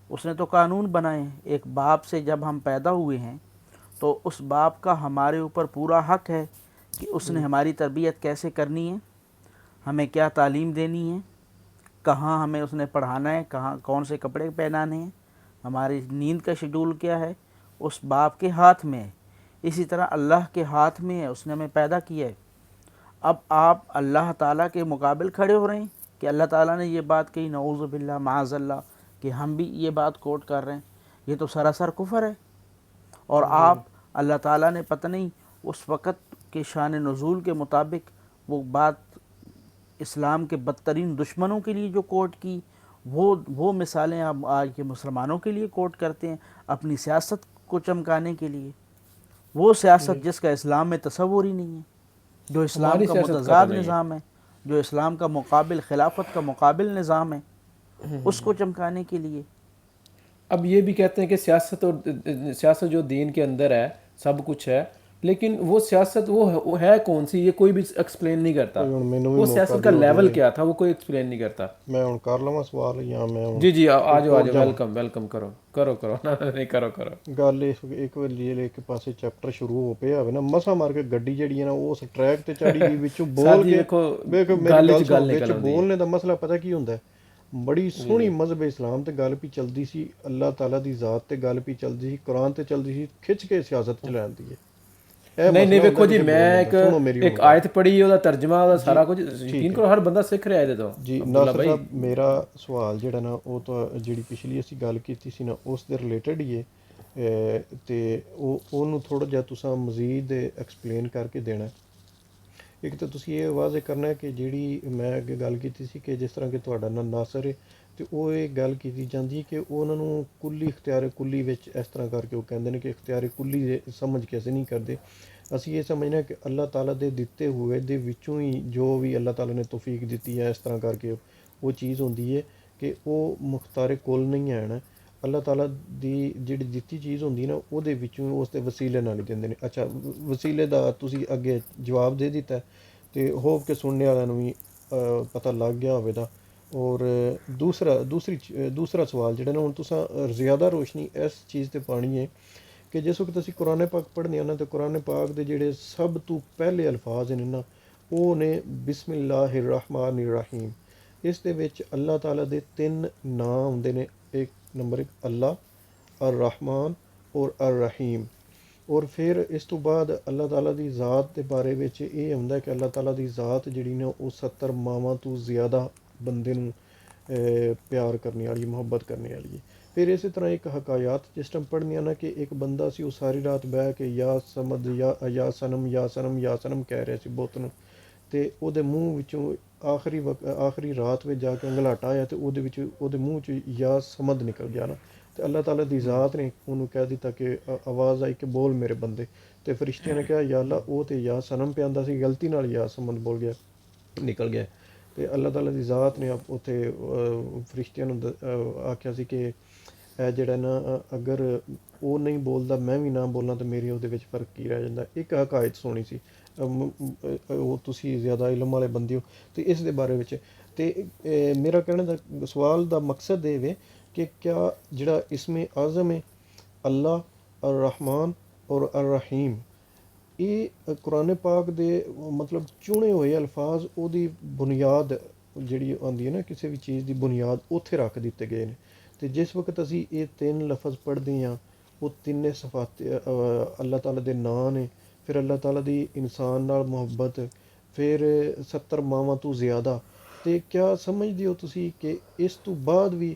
اس نے تو قانون بنائے ہیں. ایک باپ سے جب ہم پیدا ہوئے ہیں تو اس باپ کا ہمارے اوپر پورا حق ہے کہ اس نے ہماری تربیت کیسے کرنی ہے, ہمیں کیا تعلیم دینی ہے, کہاں ہمیں اس نے پڑھانا ہے, کہاں کون سے کپڑے پہنانے ہیں, ہماری نیند کا شیڈول کیا ہے, اس باپ کے ہاتھ میں ہے. اسی طرح اللہ کے ہاتھ میں ہے, اس نے ہمیں پیدا کیا ہے. اب آپ اللہ تعالیٰ کے مقابل کھڑے ہو رہے ہیں کہ اللہ تعالیٰ نے یہ بات کہی, نعوذ باللہ معاذ اللہ, کہ ہم بھی یہ بات کوٹ کر رہے ہیں. یہ تو سراسر کفر ہے. اور آپ اللہ تعالیٰ نے پتہ نہیں اس وقت کے شان نزول کے مطابق وہ بات اسلام کے بدترین دشمنوں کے لیے جو کوٹ کی, وہ مثالیں آپ آج کے مسلمانوں کے لیے کوٹ کرتے ہیں اپنی سیاست کو چمکانے کے لیے. وہ سیاست جس کا اسلام میں تصور ہی نہیں ہے, جو اسلام کا متضاد نظام ہے, جو اسلام کا مقابل, خلافت کا مقابل نظام ہے, اس کو چمکانے کے لیے. اب یہ بھی کہتے ہیں کہ سیاست جو دین کے اندر ہے سب کچھ ہے, لیکن وہ سیاست وہ ہے کون سی, یہ کوئی بھی ایکسپلین نہیں کرتا. وہ سیاست کا لیول کیا تھا وہ کوئی ایکسپلین نہیں کرتا. میں ہن کر لواں سوال یا میں جی آ جاؤ ویلکم کرو نہیں کرو ਗੱਲ ਇੱਕ ਵਾਰੀ ਇੱਕ ਪਾਸੇ ਚੈਪਟਰ ਸ਼ੁਰੂ ਹੋ ਪਿਆ ਹੋਵੇ ਨਾ, ਮਸਾ ਮਾਰ ਕੇ ਗੱਡੀ ਜਿਹੜੀ ਹੈ ਨਾ ਉਸ ਟਰੈਕ ਤੇ ਚੜੀ ਗਈ, ਵਿੱਚੋਂ ਬੋਲ ਕੇ ਵਿੱਚ ਬੋਲਣੇ ਦਾ ਮਸਲਾ ਪਤਾ ਕੀ ਹੁੰਦਾ, ਬੜੀ ਸੋਹਣੀ ਮਜ਼ਹਬ ਇਸਲਾਮ ਤੇ ਗੱਲ ਵੀ ਚੱਲਦੀ ਸੀ, ਅੱਲਾਹ ਤਾਲਾ ਦੀ ਜ਼ਾਤ ਤੇ ਗੱਲ ਵੀ ਚੱਲਦੀ ਸੀ, ਕੁਰਾਨ ਤੇ ਚੱਲਦੀ ਸੀ, ਖਿੱਚ ਕੇ ਸਿਆਸਤ ਚਲਾਉਣ ਦੀ ਹੈ. نہیں ویکھو جی, میں ایک آیت پڑھی, ਉਹਦਾ ਤਰਜਮਾ, ਉਹਦਾ ਸਾਰਾ ਕੁਝ ਯਕੀਨ ਕਰੋ ਹਰ ਬੰਦਾ ਸਿੱਖ ਰਿਹਾ ਇਹਦੇ ਤੋਂ. ਜੀ ਨਾਸਰ ਸਾਹਿਬ, ਮੇਰਾ ਸਵਾਲ ਜਿਹੜਾ ਨਾ ਉਹ ਤਾਂ ਜਿਹੜੀ ਪਿਛਲੀ ਅਸੀਂ ਗੱਲ ਕੀਤੀ ਸੀ ਨਾ ਉਸ ਦੇ ਰਿਲੇਟਡ ਹੀ ਹੈ, ਤੇ ਉਹਨੂੰ ਥੋੜਾ ਜਿਹਾ ਤੁਸੀਂ ਮਜ਼ੀਦ ਐਕਸਪਲੇਨ ਕਰਕੇ ਦੇਣਾ. ਇੱਕ ਤਾਂ ਤੁਸੀਂ ਇਹ ਵਾਜ਼ੇ ਕਰਨਾ ਕਿ ਜਿਹੜੀ ਮੈਂ ਅੱਗੇ ਗੱਲ ਕੀਤੀ ਸੀ ਕਿ ਜਿਸ ਤਰ੍ਹਾਂ ਕਿ ਤੁਹਾਡਾ ਨਾਂ ਨਾਸਰ ਹੈ, ਤੇ ਉਹ ਇਹ ਗੱਲ ਕੀਤੀ ਜਾਂਦੀ ਹੈ ਕਿ ਉਹਨਾਂ ਨੂੰ ਕੁੱਲੀ ਇਖਤਿਆਰ ਕੁੱਲੀ ਵਿੱਚ ਇਸ ਤਰ੍ਹਾਂ ਕਰਕੇ ਉਹ ਕਹਿੰਦੇ ਨੇ ਕਿ ਇਖਤਿਆਰ ਕੁੱਲੀ ਦੇ ਸਮਝ ਕੇ ਅਸੀਂ ਨਹੀਂ ਕਰਦੇ। ਅਸੀਂ ਇਹ ਸਮਝਦੇ ਹਾਂ ਕਿ ਅੱਲਾਹ ਤਾਲਾ ਦੇ ਦਿੱਤੇ ਹੋਏ ਦੇ ਵਿੱਚੋਂ ਹੀ ਜੋ ਵੀ ਅੱਲਾਹ ਤਾਲਾ ਨੇ ਤੌਫੀਕ ਦਿੱਤੀ ਹੈ, ਇਸ ਤਰ੍ਹਾਂ ਕਰਕੇ ਉਹ ਚੀਜ਼ ਹੁੰਦੀ ਹੈ ਕਿ ਉਹ ਮੁਖਤਾਰ ਕੁੱਲ ਨਹੀਂ ਹੈ ਨਾ। ਅੱਲਾਹ ਤਾਲਾ ਦੀ ਜਿਹੜੀ ਦਿੱਤੀ ਚੀਜ਼ ਹੁੰਦੀ ਨਾ ਉਹਦੇ ਵਿੱਚੋਂ ਉਸ ਦੇ ਵਸੀਲੇ ਨਾਲ ਹੀ ਦਿੰਦੇ ਨੇ। ਅੱਛਾ, ਵਸੀਲੇ ਦਾ ਤੁਸੀਂ ਅੱਗੇ ਜਵਾਬ ਦੇ ਦਿੱਤਾ ਤੇ ਹੋਪ ਕਿ ਸੁਣਨੇ ਵਾਲਿਆਂ ਨੂੰ ਵੀ ਪਤਾ ਲੱਗ ਗਿਆ ਹੋਵੇਗਾ। ਔਰ ਦੂਸਰਾ ਸਵਾਲ ਜਿਹੜਾ ਨਾ, ਹੁਣ ਤੁਸੀਂ ਜ਼ਿਆਦਾ ਰੋਸ਼ਨੀ ਇਸ ਚੀਜ਼ ਤੇ ਪਾਣੀ ਹੈ ਕਿ ਜਿਸ ਵਕਤ ਅਸੀਂ ਕੁਰਾਨ ਪਾਕ ਪੜ੍ਹਦੇ ਹਾਂ ਨਾ, ਤੇ ਕੁਰਾਨ ਪਾਕ ਦੇ ਜਿਹੜੇ ਸਭ ਤੋਂ ਪਹਿਲੇ ਅਲਫਾਜ਼ ਨੇ ਨਾ, ਉਹ ਨੇ ਬਿਸਮਿਲ੍ਲਾਹਿਰ ਰਹਿਮਾਨਿਰ ਰਹੀਮ। ਇਸ ਦੇ ਵਿੱਚ ਅੱਲਾਹ ਤਾਲਾ ਦੇ 3 ਨਾਂ ਹੁੰਦੇ ਨੇ। ਇੱਕ ਨੰਬਰ 1 ਅੱਲਾ, ਅਰ ਰਹਿਮਾਨ ਔਰ ਅਰ ਰਹੀਮ। ਔਰ ਫਿਰ ਇਸ ਤੋਂ ਬਾਅਦ ਅੱਲਾਹ ਤਾਲਾ ਦੀ ਜ਼ਾਤ ਦੇ ਬਾਰੇ ਵਿੱਚ ਇਹ ਹੁੰਦਾ ਕਿ ਅੱਲਾਹ ਤਾਲਾ ਦੀ ਜ਼ਾਤ ਜਿਹੜੀ ਨਾ ਉਹ 70 ਮਾਵਾਂ ਤੋਂ ਜ਼ਿਆਦਾ ਬੰਦੇ ਨੂੰ ਪਿਆਰ ਕਰਨੇ ਵਾਲੀ, ਮੁਹੱਬਤ ਕਰਨੇ ਵਾਲੀ ਹੈ। ਫਿਰ ਇਸੇ ਤਰ੍ਹਾਂ ਇੱਕ ਹਕਾਇਤ ਜਿਸ ਟਾਈਮ ਪੜ੍ਹਨੀਆਂ ਨਾ ਕਿ ਇੱਕ ਬੰਦਾ ਸੀ, ਉਹ ਸਾਰੀ ਰਾਤ ਬਹਿ ਕੇ ਯਾ ਸਮਦ ਯਾ ਸਨਮ ਯਾ ਸਨਮ ਯਾ ਸਨਮ ਕਹਿ ਰਿਹਾ ਸੀ ਬੁੱਤ ਨੂੰ, ਤੇ ਉਹਦੇ ਮੂੰਹ ਵਿੱਚੋਂ ਆਖਰੀ ਰਾਤ ਵਿੱਚ ਜਾ ਕੇ ਅੰਗਲਾਟਾ ਆਇਆ ਤੇ ਉਹਦੇ ਵਿੱਚ ਉਹਦੇ ਮੂੰਹ 'ਚ ਯਾ ਸਮਦ ਨਿਕਲ ਗਿਆ ਨਾ। ਤੇ ਅੱਲਾਹ ਤਾਲਾ ਦੀ ਜ਼ਾਤ ਨੇ ਉਹਨੂੰ ਕਹਿ ਦਿੱਤਾ ਕਿ ਆਵਾਜ਼ ਆਈ ਕਿ ਬੋਲ ਮੇਰੇ ਬੰਦੇ। ਤੇ ਫਰਿਸ਼ਤਿਆਂ ਨੇ ਕਿਹਾ ਯਾ ਅੱਲਾ, ਉਹ ਤੇ ਯਾ ਸਨਮ ਪਿਆਂਦਾ ਸੀ, ਗਲਤੀ ਨਾਲ ਯਾ ਸਮਦ ਬੋਲ ਗਿਆ, ਨਿਕਲ ਗਿਆ। ਤੇ ਅੱਲਾਹ ਤਾਲਾ ਦੀ ਜ਼ਾਤ ਨੇ ਉੱਥੇ ਫਰਿਸ਼ਤਿਆਂ ਨੂੰ ਆਖਿਆ ਸੀ ਕਿ ਇਹ ਜਿਹੜਾ ਨਾ ਅਗਰ ਉਹ ਨਹੀਂ ਬੋਲਦਾ ਮੈਂ ਵੀ ਨਾ ਬੋਲਾਂ ਤਾਂ ਮੇਰੇ ਉਹਦੇ ਵਿੱਚ ਫਰਕ ਕੀ ਰਹਿ ਜਾਂਦਾ। ਇੱਕ ਹਕਾਇਤ ਸੁਣੀ ਸੀ, ਉਹ ਤੁਸੀਂ ਜ਼ਿਆਦਾ ਇਲਮ ਵਾਲੇ ਬੰਦੇ ਹੋ ਤੇ ਇਸ ਦੇ ਬਾਰੇ ਵਿੱਚ। ਤੇ ਮੇਰਾ ਕਹਿਣ ਦਾ ਸਵਾਲ ਦਾ ਮਕਸਦ ਇਹ ਵੇ ਕਿ ਕਿਆ ਜਿਹੜਾ ਇਸਮੇ ਆਜ਼ਮ ਹੈ ਅੱਲਾ, ਅਰ ਰਹਿਮਾਨ ਔਰ ਅਰ ਰਹੀਮ, ਇਹ ਕੁਰਾਨ ਪਾਕ ਦੇ ਮਤਲਬ ਚੁਣੇ ਹੋਏ ਅਲਫਾਜ਼ ਉਹਦੀ ਬੁਨਿਆਦ ਜਿਹੜੀ ਆਉਂਦੀ ਹੈ ਨਾ, ਕਿਸੇ ਵੀ ਚੀਜ਼ ਦੀ ਬੁਨਿਆਦ ਉੱਥੇ ਰੱਖ ਦਿੱਤੇ ਗਏ ਨੇ। ਤੇ ਜਿਸ ਵਕਤ ਅਸੀਂ ਇਹ 3 ਲਫ਼ਜ਼ ਪੜ੍ਹਦੇ ਹਾਂ, ਉਹ ਤਿੰਨੇ ਸਿਫਾਤ ਅੱਲਾਹ ਤਾਲਾ ਦੇ ਨਾਂ ਨੇ। ਫਿਰ ਅੱਲਾਹ ਤਾਲਾ ਦੀ ਇਨਸਾਨ ਨਾਲ ਮੁਹੱਬਤ, ਫਿਰ 70 ਮਾਵਾਂ ਤੋਂ ਜ਼ਿਆਦਾ। ਤੇ ਕਿਆ ਸਮਝਦੇ ਹੋ ਤੁਸੀਂ ਕਿ ਇਸ ਤੋਂ ਬਾਅਦ ਵੀ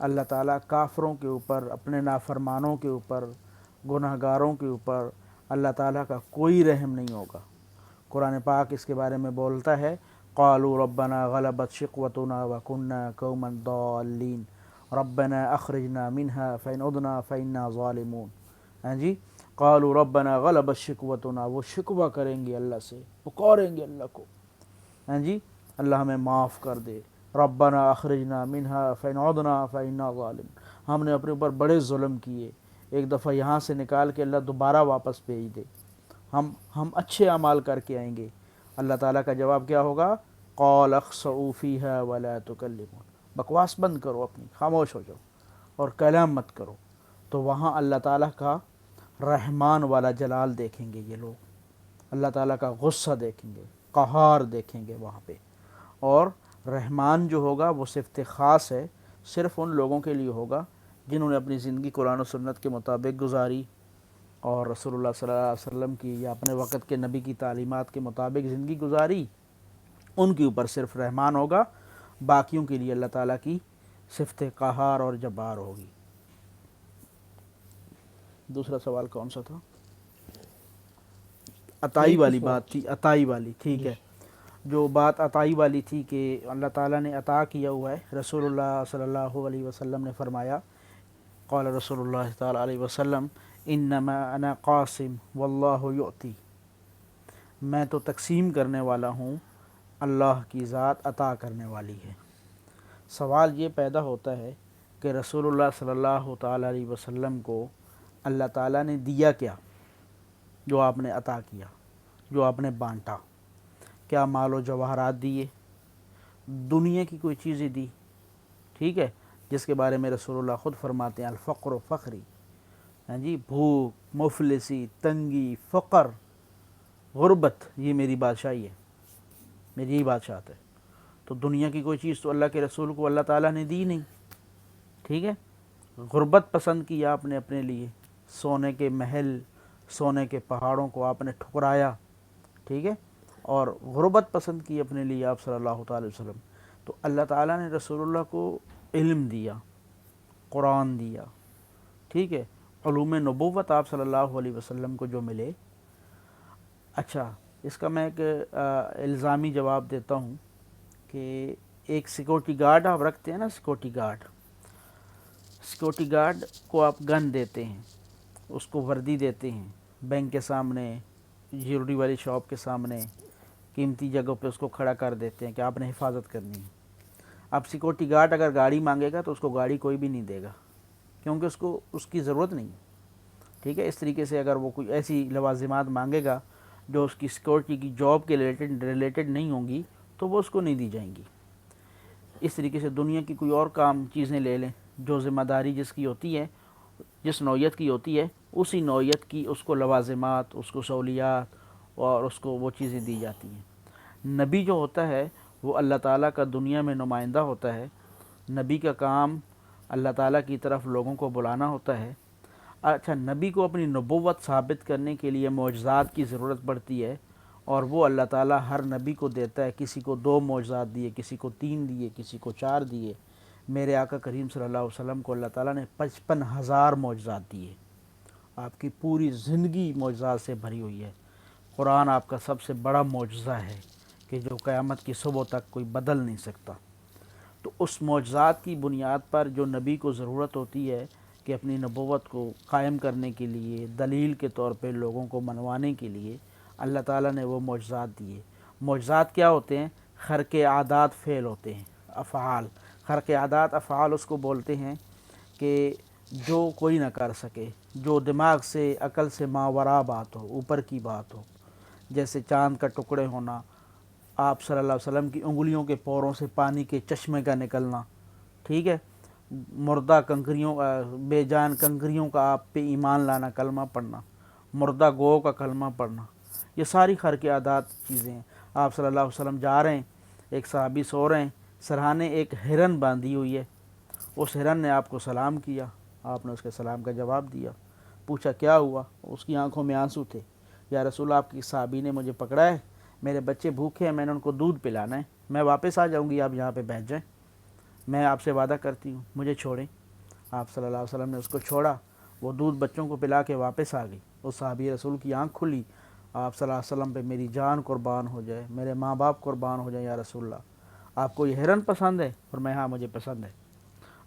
اللہ تعالیٰ کافروں کے اوپر، اپنے نافرمانوں کے اوپر، گناہ گاروں کے اوپر اللہ تعالیٰ کا کوئی رحم نہیں ہوگا۔ قرآن پاک اس کے بارے میں بولتا ہے قالوا ربنا غلبت شقوتنا وكنا قوما ضالین ربنا اخرجنا منها فإن عدنا فإنا ظالمون۔ ہاں جی، قالوا ربنا غلبت شقوتنا، وہ شکوہ کریں گے اللہ سے، پکاریں گے اللہ کو، ہاں جی، اللہ ہمیں معاف کر دے۔ ربنا اخرجنا منها فإن عدنا فإنا ظالمون، ہم نے اپنے اوپر بڑے ظلم کیے، ایک دفعہ یہاں سے نکال کے اللہ دوبارہ واپس بھیج دے، ہم اچھے اعمال کر کے آئیں گے۔ اللہ تعالیٰ کا جواب کیا ہوگا؟ قال اخسؤوا فیہا ولا تکلمون، بکواس بند کرو اپنی، خاموش ہو جاؤ اور کلام مت کرو۔ تو وہاں اللہ تعالیٰ کا رحمان والا جلال دیکھیں گے یہ لوگ، اللہ تعالیٰ کا غصہ دیکھیں گے، قہار دیکھیں گے وہاں پہ۔ اور رحمان جو ہوگا وہ صفت خاص ہے، صرف ان لوگوں کے لیے ہوگا جنہوں نے اپنی زندگی قرآن و سنت کے مطابق گزاری اور رسول اللہ صلی اللہ علیہ وسلم کی یا اپنے وقت کے نبی کی تعلیمات کے مطابق زندگی گزاری، ان کے اوپر صرف رحمان ہوگا، باقیوں کے لیے اللہ تعالیٰ کی صفت قہار اور جبار ہوگی۔ دوسرا سوال کون سا تھا؟ عطائی والی بات تھی، عطائی والی، ٹھیک ہے۔ جو بات عطائی والی تھی کہ اللہ تعالیٰ نے عطا کیا ہوا ہے، رسول اللہ صلی اللہ علیہ وسلم نے فرمایا، قال رسول اللہ تعالیٰ علیہ وسلم انما انا قاسم واللہ یعطی، میں تو تقسیم کرنے والا ہوں، اللہ کی ذات عطا کرنے والی ہے۔ سوال یہ پیدا ہوتا ہے کہ رسول اللہ صلی اللہ تعالیٰ علیہ وسلم کو اللہ تعالیٰ نے دیا کیا جو آپ نے عطا کیا، جو آپ نے بانٹا؟ کیا مال و جواہرات دیے؟ دنیا کی کوئی چیزیں دی؟ ٹھیک ہے، جس کے بارے میں رسول اللہ خود فرماتے ہیں الفقر و فخری، ہاں جی، بھوک، مفلسی، تنگی، فقر، غربت، یہ میری بادشاہی ہے، میری یہی بادشاہت ہے۔ تو دنیا کی کوئی چیز تو اللہ کے رسول کو اللہ تعالیٰ نے دی نہیں، ٹھیک ہے۔ غربت پسند کی آپ نے اپنے لیے، سونے کے محل، سونے کے پہاڑوں کو آپ نے ٹھکرایا، ٹھیک ہے، اور غربت پسند کی اپنے لیے آپ صلی اللہ تعالی وسلم۔ تو اللہ تعالیٰ نے رسول اللہ کو علم دیا، قرآن دیا، ٹھیک ہے، علوم نبوت آپ صلی اللہ علیہ وسلم کو جو ملے۔ اچھا، اس کا میں ایک الزامی جواب دیتا ہوں کہ ایک سیکورٹی گارڈ آپ رکھتے ہیں نا، سیکورٹی گارڈ کو آپ گن دیتے ہیں، اس کو وردی دیتے ہیں، بینک کے سامنے، جیولری والی شاپ کے سامنے، قیمتی جگہوں پہ اس کو کھڑا کر دیتے ہیں کہ آپ نے حفاظت کرنی ہے۔ اب سیکورٹی گارڈ اگر گاڑی مانگے گا تو اس کو گاڑی کوئی بھی نہیں دے گا، کیونکہ اس کو اس کی ضرورت نہیں ہے، ٹھیک ہے۔ اس طریقے سے اگر وہ کوئی ایسی لوازمات مانگے گا جو اس کی سیکورٹی کی جاب کے ریلیٹڈ نہیں ہوں گی تو وہ اس کو نہیں دی جائیں گی۔ اس طریقے سے دنیا کی کوئی اور کام چیزیں لے لیں، جو ذمہ داری جس کی ہوتی ہے، جس نوعیت کی ہوتی ہے، اسی نوعیت کی اس کو لوازمات، اس کو سہولیات اور اس کو وہ چیزیں دی جاتی ہیں۔ نبی جو ہوتا ہے وہ اللہ تعالیٰ کا دنیا میں نمائندہ ہوتا ہے، نبی کا کام اللہ تعالیٰ کی طرف لوگوں کو بلانا ہوتا ہے۔ اچھا، نبی کو اپنی نبوت ثابت کرنے کے لیے معجزات کی ضرورت پڑتی ہے، اور وہ اللہ تعالیٰ ہر نبی کو دیتا ہے، کسی کو 2 معجزات دیے، کسی کو 3 دیے، کسی کو 4 دیے۔ میرے آقا کریم صلی اللہ علیہ وسلم کو اللہ تعالیٰ نے 55,000 معجزات دیے۔ آپ کی پوری زندگی معجزات سے بھری ہوئی ہے۔ قرآن آپ کا سب سے بڑا معجزہ ہے کہ جو قیامت کی صبح تک کوئی بدل نہیں سکتا۔ تو اس معجزات کی بنیاد پر جو نبی کو ضرورت ہوتی ہے کہ اپنی نبوت کو قائم کرنے کے لیے، دلیل کے طور پہ لوگوں کو منوانے کے لیے اللہ تعالیٰ نے وہ معجزات دیے۔ معجزات کیا ہوتے ہیں؟ خرق عادات فعل ہوتے ہیں، افعال۔ خرق عادات افعال اس کو بولتے ہیں کہ جو کوئی نہ کر سکے، جو دماغ سے، عقل سے ماوراء بات ہو، اوپر کی بات ہو، جیسے چاند کا ٹکڑے ہونا، آپ صلی اللہ علیہ وسلم کی انگلیوں کے پوروں سے پانی کے چشمے کا نکلنا، ٹھیک ہے، مردہ کنکریوں، بے جان کنکریوں کا آپ پہ ایمان لانا، کلمہ پڑھنا، مردہ گو کا کلمہ پڑھنا، یہ ساری خرق عادات چیزیں ہیں۔ آپ صلی اللہ علیہ وسلم جا رہے ہیں، ایک صحابی سو رہے ہیں، سرہانے ایک ہرن باندھی ہوئی ہے، اس ہرن نے آپ کو سلام کیا، آپ نے اس کے سلام کا جواب دیا، پوچھا کیا ہوا؟ اس کی آنکھوں میں آنسو تھے، یا رسول اللہ، آپ کی صحابی نے مجھے پکڑا ہے، میرے بچے بھوکے ہیں، میں نے ان کو دودھ پلانا ہے، میں واپس آ جاؤں گی، آپ یہاں پہ بیٹھ جائیں۔ میں آپ سے وعدہ کرتی ہوں مجھے چھوڑیں۔ آپ صلی اللہ علیہ وسلم نے اس کو چھوڑا، وہ دودھ بچوں کو پلا کے واپس آ گئی۔ اس صحابی رسول کی آنکھ کھلی، آپ صلی اللہ علیہ وسلم پہ میری جان قربان ہو جائے، میرے ماں باپ قربان ہو جائیں یا رسول اللہ، آپ کو یہ ہرن پسند ہے؟ اور میں ہاں مجھے پسند ہے۔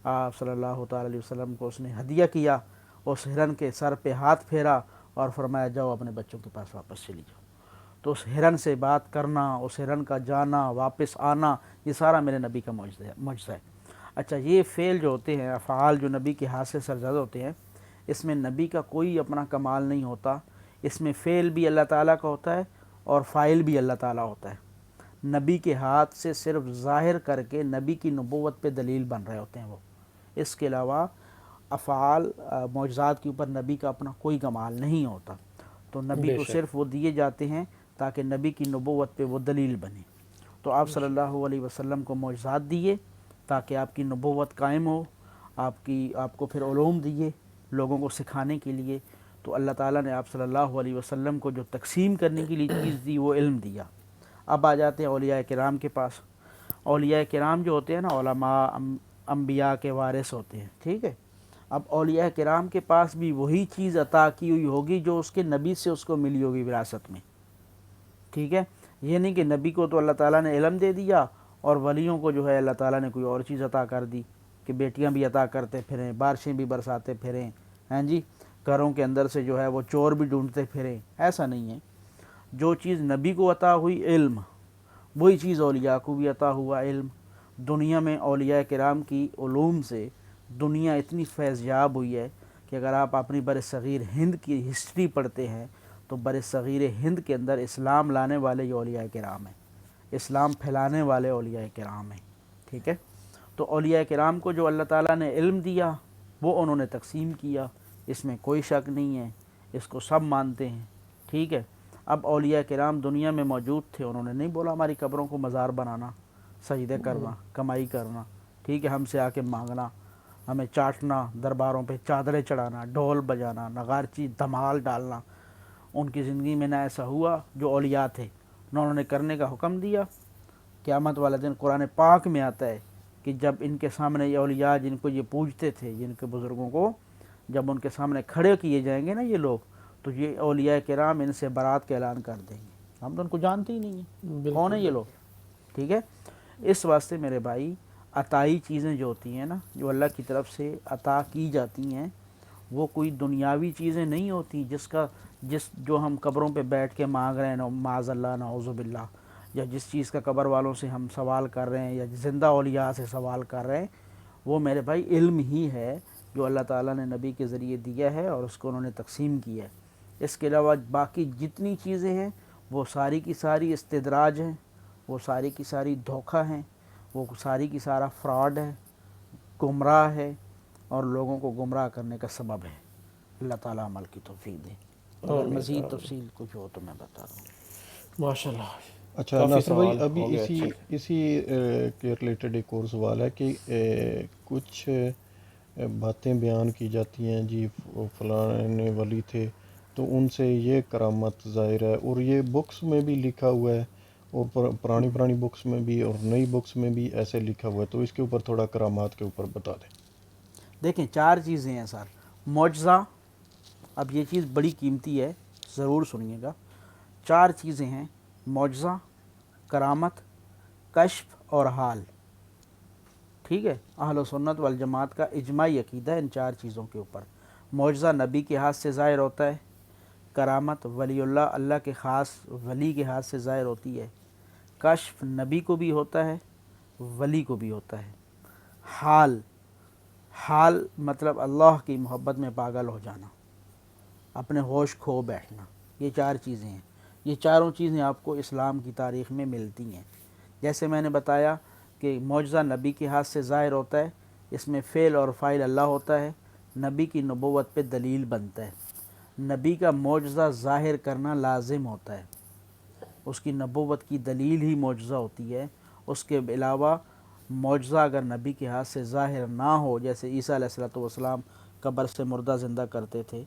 آپ صلی اللہ تعالی علیہ وسلم کو اس نے ہدیہ کیا، اس ہرن کے سر پہ ہاتھ پھیرا اور فرمایا جاؤ اپنے بچوں کے پاس واپس چلی جاؤ۔ تو اس ہرن سے بات کرنا، اس ہرن کا جانا، واپس آنا، یہ سارا میرے نبی کا معجزہ ہے۔ اچھا، یہ فعل جو ہوتے ہیں، افعال جو نبی کے ہاتھ سے سرزد ہوتے ہیں، اس میں نبی کا کوئی اپنا کمال نہیں ہوتا، اس میں فعل بھی اللہ تعالیٰ کا ہوتا ہے اور فاعل بھی اللہ تعالیٰ ہوتا ہے۔ نبی کے ہاتھ سے صرف ظاہر کر کے نبی کی نبوت پہ دلیل بن رہے ہوتے ہیں وہ، اس کے علاوہ افعال معجزات کے اوپر نبی کا اپنا کوئی کمال نہیں ہوتا، تو نبی بے کو شک صرف وہ دیے جاتے ہیں تاکہ نبی کی نبوت پہ وہ دلیل بنے۔ تو آپ صلی اللہ علیہ وسلم کو معجزات دیے تاکہ آپ کی نبوت قائم ہو، آپ کو پھر علوم دیے لوگوں کو سکھانے کے لیے، تو اللہ تعالیٰ نے آپ صلی اللہ علیہ وسلم کو جو تقسیم کرنے کے لیے چیز دی وہ علم دیا۔ اب آ جاتے ہیں اولیاء کرام کے پاس۔ اولیاء کرام جو ہوتے ہیں نا، علماء انبیاء کے وارث ہوتے ہیں، ٹھیک ہے۔ اب اولیاء کرام کے پاس بھی وہی چیز عطا کی ہوئی ہوگی جو اس کے نبی سے اس کو ملی ہوگی وراثت میں، ٹھیک ہے۔ یہ نہیں کہ نبی کو تو اللہ تعالیٰ نے علم دے دیا اور ولیوں کو جو ہے اللہ تعالیٰ نے کوئی اور چیز عطا کر دی کہ بیٹیاں بھی عطا کرتے پھریں، بارشیں بھی برساتے پھریں، ہیں جی، گھروں کے اندر سے جو ہے وہ چور بھی ڈھونڈتے پھریں، ایسا نہیں ہے۔ جو چیز نبی کو عطا ہوئی علم، وہی چیز اولیاء کو بھی عطا ہوا علم۔ دنیا میں اولیاء کرام کی علوم سے دنیا اتنی فیض یاب ہوئی ہے کہ اگر آپ اپنی بر صغیر ہند کی ہسٹری پڑھتے ہیں تو بر صغیر ہند کے اندر اسلام لانے والے یہ اولیاء کرام ہیں، اسلام پھیلانے والے اولیاء کرام ہیں، ٹھیک ہے۔ تو اولیاء کرام کو جو اللہ تعالیٰ نے علم دیا وہ انہوں نے تقسیم کیا، اس میں کوئی شک نہیں ہے، اس کو سب مانتے ہیں، ٹھیک ہے۔ اب اولیاء کرام دنیا میں موجود تھے، انہوں نے نہیں بولا ہماری قبروں کو مزار بنانا، سجدے کرنا، کمائی کرنا، ٹھیک ہے، ہم سے آ کے مانگنا، ہمیں چاٹنا، درباروں پہ چادریں چڑھانا، ڈھول بجانا، نغارچی دھمال ڈالنا۔ ان کی زندگی میں نہ ایسا ہوا۔ جو اولیاء تھے انہوں نے کرنے کا حکم دیا۔ قیامت والے دن قرآن پاک میں آتا ہے کہ جب ان کے سامنے یہ اولیاء جن کو یہ پوجتے تھے، جن کے بزرگوں کو، جب ان کے سامنے کھڑے کیے جائیں گے نا یہ لوگ، تو یہ اولیاء کرام ان سے برات کا اعلان کر دیں گے، ہم تو ان کو جانتے ہی نہیں ہیں کون ہیں یہ لوگ، ٹھیک ہے۔ اس واسطے میرے بھائی، عطائی چیزیں جو ہوتی ہیں نا، جو اللہ کی طرف سے عطا کی جاتی ہیں، وہ کوئی دنیاوی چیزیں نہیں ہوتی جو ہم قبروں پہ بیٹھ کے مانگ رہے ہیں، معاذ اللہ نعوذ باللہ، یا جس چیز کا قبر والوں سے ہم سوال کر رہے ہیں یا زندہ اولیاء سے سوال کر رہے ہیں، وہ میرے بھائی علم ہی ہے جو اللہ تعالیٰ نے نبی کے ذریعے دیا ہے اور اس کو انہوں نے تقسیم کیا ہے۔ اس کے علاوہ باقی جتنی چیزیں ہیں وہ ساری کی ساری استدراج ہیں، وہ ساری کی ساری دھوکہ ہیں، وہ ساری کی سارا فراڈ ہے، گمراہ ہے اور لوگوں کو گمراہ کرنے کا سبب ہے۔ اللہ تعالیٰ عمل کی توفیق دے۔ اگر مزید تفصیل کچھ ہو تو میں بتا دوں۔ ماشاء اللہ، اچھا کافی ناصر بھائی، سوال ابھی ہو گئے اچھے۔ اسی کے ریلیٹڈ ایک اور سوال ہے کہ کچھ باتیں بیان کی جاتی ہیں جی فلاں ولی تھے تو ان سے یہ کرامت ظاہر ہے، اور یہ بکس میں بھی لکھا ہوا ہے، اور پرانی بکس میں بھی اور نئی بکس میں بھی ایسے لکھا ہوا ہے، تو اس کے اوپر تھوڑا کرامات کے اوپر بتا دیں۔ دیکھیں، چار چیزیں ہیں سر۔ معجزہ، اب یہ چیز بڑی قیمتی ہے، ضرور سنیے گا۔ چار چیزیں ہیں: معجزہ، کرامت، کشف اور حال، ٹھیک ہے۔ اہل و سنت والجماعت کا اجماعی عقیدہ ہے ان چار چیزوں کے اوپر۔ معجزہ نبی کے ہاتھ سے ظاہر ہوتا ہے، کرامت ولی اللہ کے خاص ولی کے ہاتھ سے ظاہر ہوتی ہے، کشف نبی کو بھی ہوتا ہے، ولی کو بھی ہوتا ہے، حال مطلب اللہ کی محبت میں پاگل ہو جانا، اپنے ہوش کھو بیٹھنا، یہ چار چیزیں ہیں۔ یہ چاروں چیزیں آپ کو اسلام کی تاریخ میں ملتی ہیں۔ جیسے میں نے بتایا کہ معجزہ نبی کے ہاتھ سے ظاہر ہوتا ہے، اس میں فعل اور فاعل اللہ ہوتا ہے، نبی کی نبوت پہ دلیل بنتا ہے۔ نبی کا معجزہ ظاہر کرنا لازم ہوتا ہے، اس کی نبوت کی دلیل ہی معجزہ ہوتی ہے۔ اس کے علاوہ معجزہ اگر نبی کے ہاتھ سے ظاہر نہ ہو، جیسے عیسیٰ علیہ السلام قبر سے مردہ زندہ کرتے تھے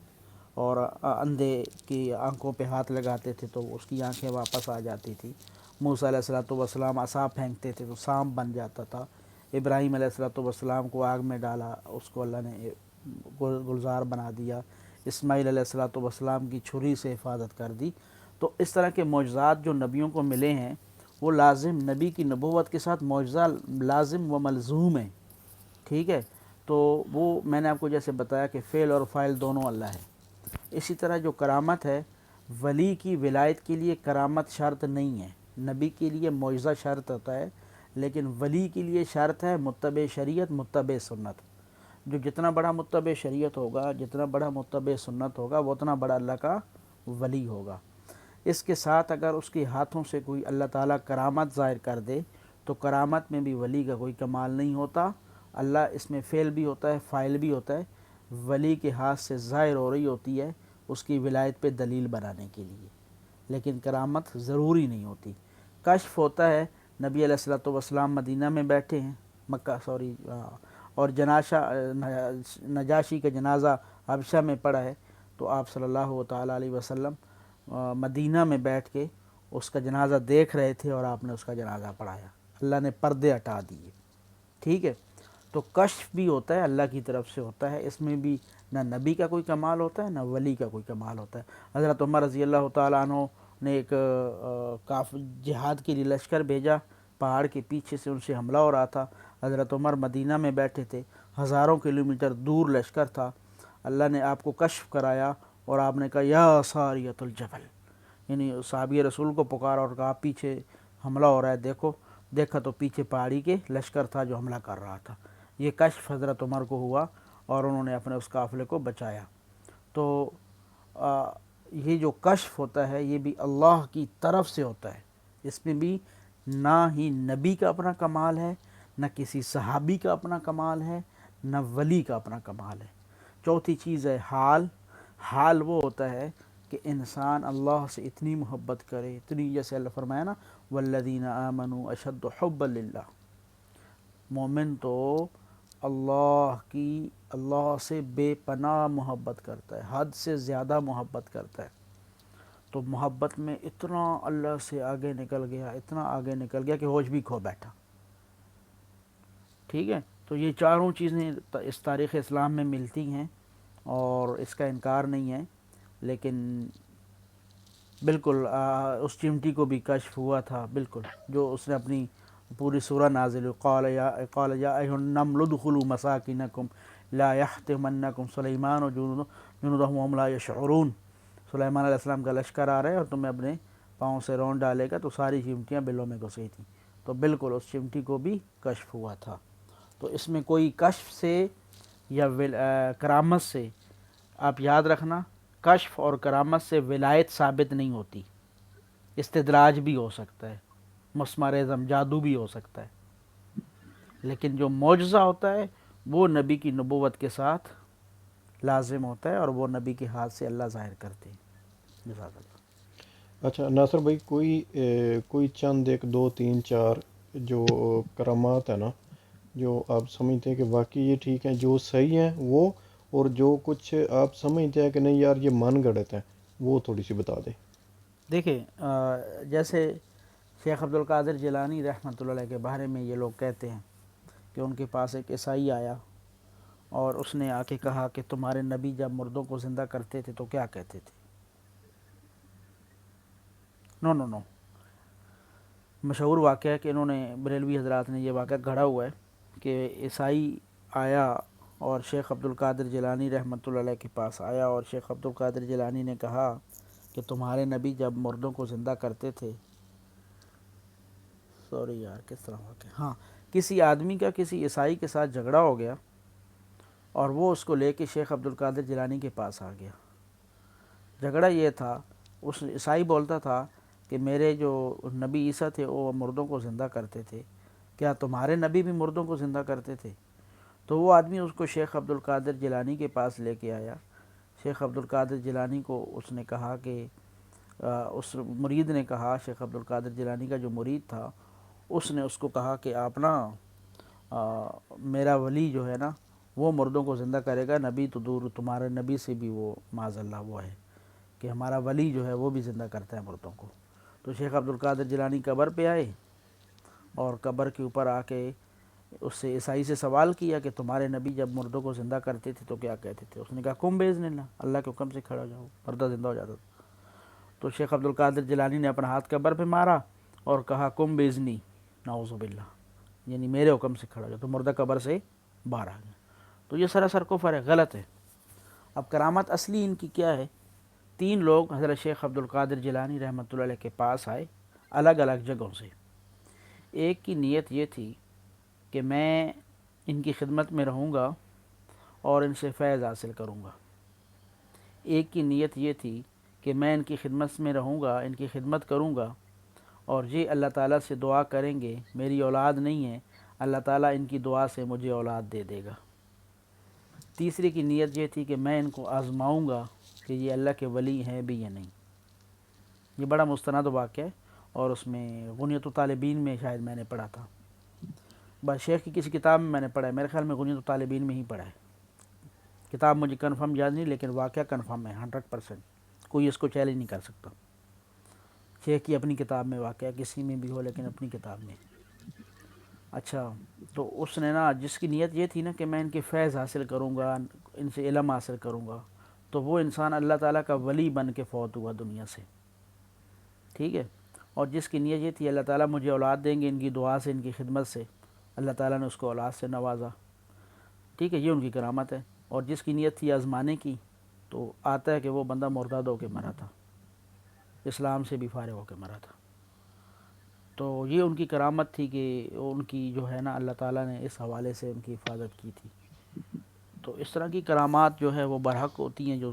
اور اندھے کی آنکھوں پہ ہاتھ لگاتے تھے تو اس کی آنکھیں واپس آ جاتی تھی، موسیٰ علیہ السلام عصا پھینکتے تھے تو سانپ بن جاتا تھا، ابراہیم علیہ الصلوۃ والسلام کو آگ میں ڈالا، اس کو اللہ نے گلزار بنا دیا، اسماعیل علیہ الصلوۃ والسلام کی چھری سے حفاظت کر دی۔ تو اس طرح کے معجزات جو نبیوں کو ملے ہیں وہ لازم نبی کی نبوت کے ساتھ معجزہ لازم و ملزوم ہے، ٹھیک ہے۔ تو وہ میں نے آپ کو جیسے بتایا کہ فعل اور فاعل دونوں اللہ ہے۔ اسی طرح جو کرامت ہے، ولی کی ولایت کے لیے کرامت شرط نہیں ہے، نبی کے لیے معجزہ شرط ہوتا ہے، لیکن ولی کے لیے شرط ہے متبع شریعت، متبع سنت۔ جو جتنا بڑا متبع شریعت ہوگا، جتنا بڑا متبع سنت ہوگا، وہ اتنا بڑا اللہ کا ولی ہوگا۔ اس کے ساتھ اگر اس کے ہاتھوں سے کوئی اللہ تعالیٰ کرامت ظاہر کر دے تو کرامت میں بھی ولی کا کوئی کمال نہیں ہوتا، اللہ اس میں فعل بھی ہوتا ہے، فاعل بھی ہوتا ہے، ولی کے ہاتھ سے ظاہر ہو رہی ہوتی ہے اس کی ولایت پہ دلیل بنانے کے لیے، لیکن کرامت ضروری نہیں ہوتی۔ کشف ہوتا ہے، نبی علیہ الصلوۃ والسلام مدینہ میں بیٹھے ہیں، اور نجاشی کا جنازہ حبشہ میں پڑا ہے، تو آپ صلی اللہ تعالیٰ علیہ وسلم مدینہ میں بیٹھ کے اس کا جنازہ دیکھ رہے تھے اور آپ نے اس کا جنازہ پڑھایا، اللہ نے پردے ہٹا دیے، ٹھیک ہے۔ تو کشف بھی ہوتا ہے، اللہ کی طرف سے ہوتا ہے، اس میں بھی نہ نبی کا کوئی کمال ہوتا ہے نہ ولی کا کوئی کمال ہوتا ہے۔ حضرت عمر رضی اللہ تعالیٰ عنہ نے ایک جہاد کے لیے لشکر بھیجا، پہاڑ کے پیچھے سے ان سے حملہ ہو رہا تھا، حضرت عمر مدینہ میں بیٹھے تھے، ہزاروں کلومیٹر دور لشکر تھا، اللہ نے آپ کو کشف کرایا اور آپ نے کہا یا ساریۃ الجبل، یعنی صحابی رسول کو پکارا اور کہا پیچھے حملہ ہو رہا ہے، دیکھا تو پیچھے پہاڑی کے لشکر تھا جو حملہ کر رہا تھا۔ یہ کشف حضرت عمر کو ہوا اور انہوں نے اپنے اس قافلے کو بچایا۔ تو یہ جو کشف ہوتا ہے یہ بھی اللہ کی طرف سے ہوتا ہے، اس میں بھی نہ ہی نبی کا اپنا کمال ہے، نہ کسی صحابی کا اپنا کمال ہے، نہ ولی کا اپنا کمال ہے۔ چوتھی چیز ہے حال۔ حال وہ ہوتا ہے کہ انسان اللہ سے اتنی محبت کرے، اتنی، جیسے اللہ فرمایا نا والذین آمنوا اشد حبا للہ، مومن تو اللہ سے بے پناہ محبت کرتا ہے، حد سے زیادہ محبت کرتا ہے۔ تو محبت میں اتنا اللہ سے آگے نکل گیا، اتنا آگے نکل گیا کہ ہوش بھی کھو بیٹھا، ٹھیک ہے۔ تو یہ چاروں چیزیں اس تاریخ اسلام میں ملتی ہیں اور اس کا انکار نہیں ہے، لیکن بالکل اس چمٹی کو بھی کشف ہوا تھا، بالکل، جو اس نے اپنی پوری سورہ نازل قال یا ایھا النمل ادخلوا مساکنکم لا یحطمنکم سلیمان وجنودہ وہم لا یشعرون، سلیمان علیہ السلام کا لشکر آ رہا ہے اور تمہیں اپنے پاؤں سے رون ڈالے گا، تو ساری چمٹیاں بلوں میں گھس گئی تھیں، تو بالکل اس چمٹی کو بھی کشف ہوا تھا۔ تو اس میں کوئی کشف سے یا کرامت سے، آپ یاد رکھنا، کشف اور کرامت سے ولایت ثابت نہیں ہوتی، استدراج بھی ہو سکتا ہے، مسمار اعظم جادو بھی ہو سکتا ہے، لیکن جو معجزہ ہوتا ہے وہ نبی کی نبوت کے ساتھ لازم ہوتا ہے اور وہ نبی کے ہاتھ سے اللہ ظاہر کرتے ہیں۔ جزاک اللہ۔ اچھا ناصر بھائی، کوئی چند ایک دو تین چار جو کرامات ہیں نا، جو آپ سمجھتے ہیں کہ واقعی یہ ٹھیک ہیں، جو صحیح ہیں وہ، اور جو کچھ آپ سمجھتے ہیں کہ نہیں یار یہ من گڑت ہیں، وہ تھوڑی سی بتا دیں۔ دیکھیں جیسے شیخ عبد القادر جیلانی رحمۃ اللہ علیہ کے بارے میں یہ لوگ کہتے ہیں کہ ان کے پاس ایک عیسائی آیا اور اس نے آ کے کہا کہ تمہارے نبی جب مردوں کو زندہ کرتے تھے تو کیا کہتے تھے؟ نو مشہور واقعہ ہے کہ انہوں نے، بریلوی حضرات نے یہ واقعہ گھڑا ہوا ہے کہ عیسائی آیا اور شیخ عبد القادر جیلانی رحمۃ اللہ علیہ کے پاس آیا اور شیخ عبد القادر جیلانی نے کہا کہ تمہارے نبی جب مردوں کو زندہ کرتے تھے، سوری یار کس طرح واقعہ، ہاں، کسی آدمی کا کسی عیسائی کے ساتھ جھگڑا ہو گیا اور وہ اس کو لے کے شیخ عبد القادر جیلانی کے پاس آ گیا۔ جھگڑا یہ تھا، اس عیسائی بولتا تھا کہ میرے جو نبی عیسیٰ تھے وہ مردوں کو زندہ کرتے تھے، کیا تمہارے نبی بھی مردوں کو زندہ کرتے تھے؟ تو وہ آدمی اس کو شیخ عبد القادر جیلانی کے پاس لے کے آیا۔ شیخ عبد القادر جیلانی کو اس نے کہا کہ اس مرید نے کہا، شیخ عبد القادر جیلانی کا جو مرید تھا اس نے اس کو کہا کہ آپ نا میرا ولی جو ہے نا وہ مردوں کو زندہ کرے گا، نبی تو دور، تمہارے نبی سے بھی وہ معاذ اللہ وہ ہے کہ ہمارا ولی جو ہے وہ بھی زندہ کرتا ہے مردوں کو۔ تو شیخ عبد القادر جیلانی قبر پہ آئے اور قبر کے اوپر آ کے اس سے عیسائی سے سوال کیا کہ تمہارے نبی جب مردوں کو زندہ کرتے تھے تو کیا کہتے تھے؟ اس نے کہا کم باذن اللہ، اللہ کے حکم سے کھڑا ہو جاؤ، مردہ زندہ ہو جاتا تھا۔ تو شیخ عبد القادر جیلانی نے اپنا ہاتھ قبر پہ مارا اور کہا کم باذنی، نعوذ باللہ، یعنی میرے حکم سے کھڑا ہو جاؤ، تو مردہ قبر سے باہر آ گیا۔ تو یہ سراسر کفر ہے، غلط ہے۔ اب کرامت اصلی ان کی کیا ہے؟ 3 لوگ حضرت شیخ عبد القادر جیلانی رحمۃ اللہ علیہ کے پاس آئے الگ الگ جگہوں سے۔ ایک کی نیت یہ تھی کہ میں ان کی خدمت میں رہوں گا اور ان سے فیض حاصل کروں گا۔ ایک کی نیت یہ تھی کہ میں ان کی خدمت میں رہوں گا، ان کی خدمت کروں گا، اور یہ اللہ تعالیٰ سے دعا کریں گے، میری اولاد نہیں ہے، اللہ تعالیٰ ان کی دعا سے مجھے اولاد دے دے گا۔ تیسری کی نیت یہ تھی کہ میں ان کو آزماؤں گا کہ یہ اللہ کے ولی ہیں بھی یا نہیں۔ یہ بڑا مستند واقعہ ہے، اور اس میں غنیت الطالبین میں شاید میں نے پڑھا تھا، بس شیخ کی کسی کتاب میں نے پڑھا ہے، میرے خیال میں غنیت الطالبین میں ہی پڑھا ہے۔ کتاب مجھے کنفرم یاد نہیں، لیکن واقعہ کنفرم ہے 100%، کوئی اس کو چیلنج نہیں کر سکتا۔ شیخ کی اپنی کتاب میں واقعہ، کسی میں بھی ہو لیکن اپنی کتاب میں۔ اچھا، تو اس نے نا، جس کی نیت یہ تھی نا کہ میں ان کے فیض حاصل کروں گا، ان سے علم حاصل کروں گا، تو وہ انسان اللہ تعالیٰ کا ولی بن کے فوت ہوا دنیا سے، ٹھیک ہے۔ اور جس کی نیت یہ تھی اللہ تعالیٰ مجھے اولاد دیں گے ان کی دعا سے، ان کی خدمت سے، اللہ تعالیٰ نے اس کو اولاد سے نوازا، ٹھیک ہے، یہ ان کی کرامت ہے۔ اور جس کی نیت تھی آزمانے کی، تو آتا ہے کہ وہ بندہ مرتد ہو کے مرا تھا، اسلام سے بھی فارغ ہو کے مرا تھا۔ تو یہ ان کی کرامت تھی کہ ان کی جو ہے نا اللہ تعالیٰ نے اس حوالے سے ان کی حفاظت کی تھی۔ تو اس طرح کی کرامات جو ہے وہ برحق ہوتی ہیں، جو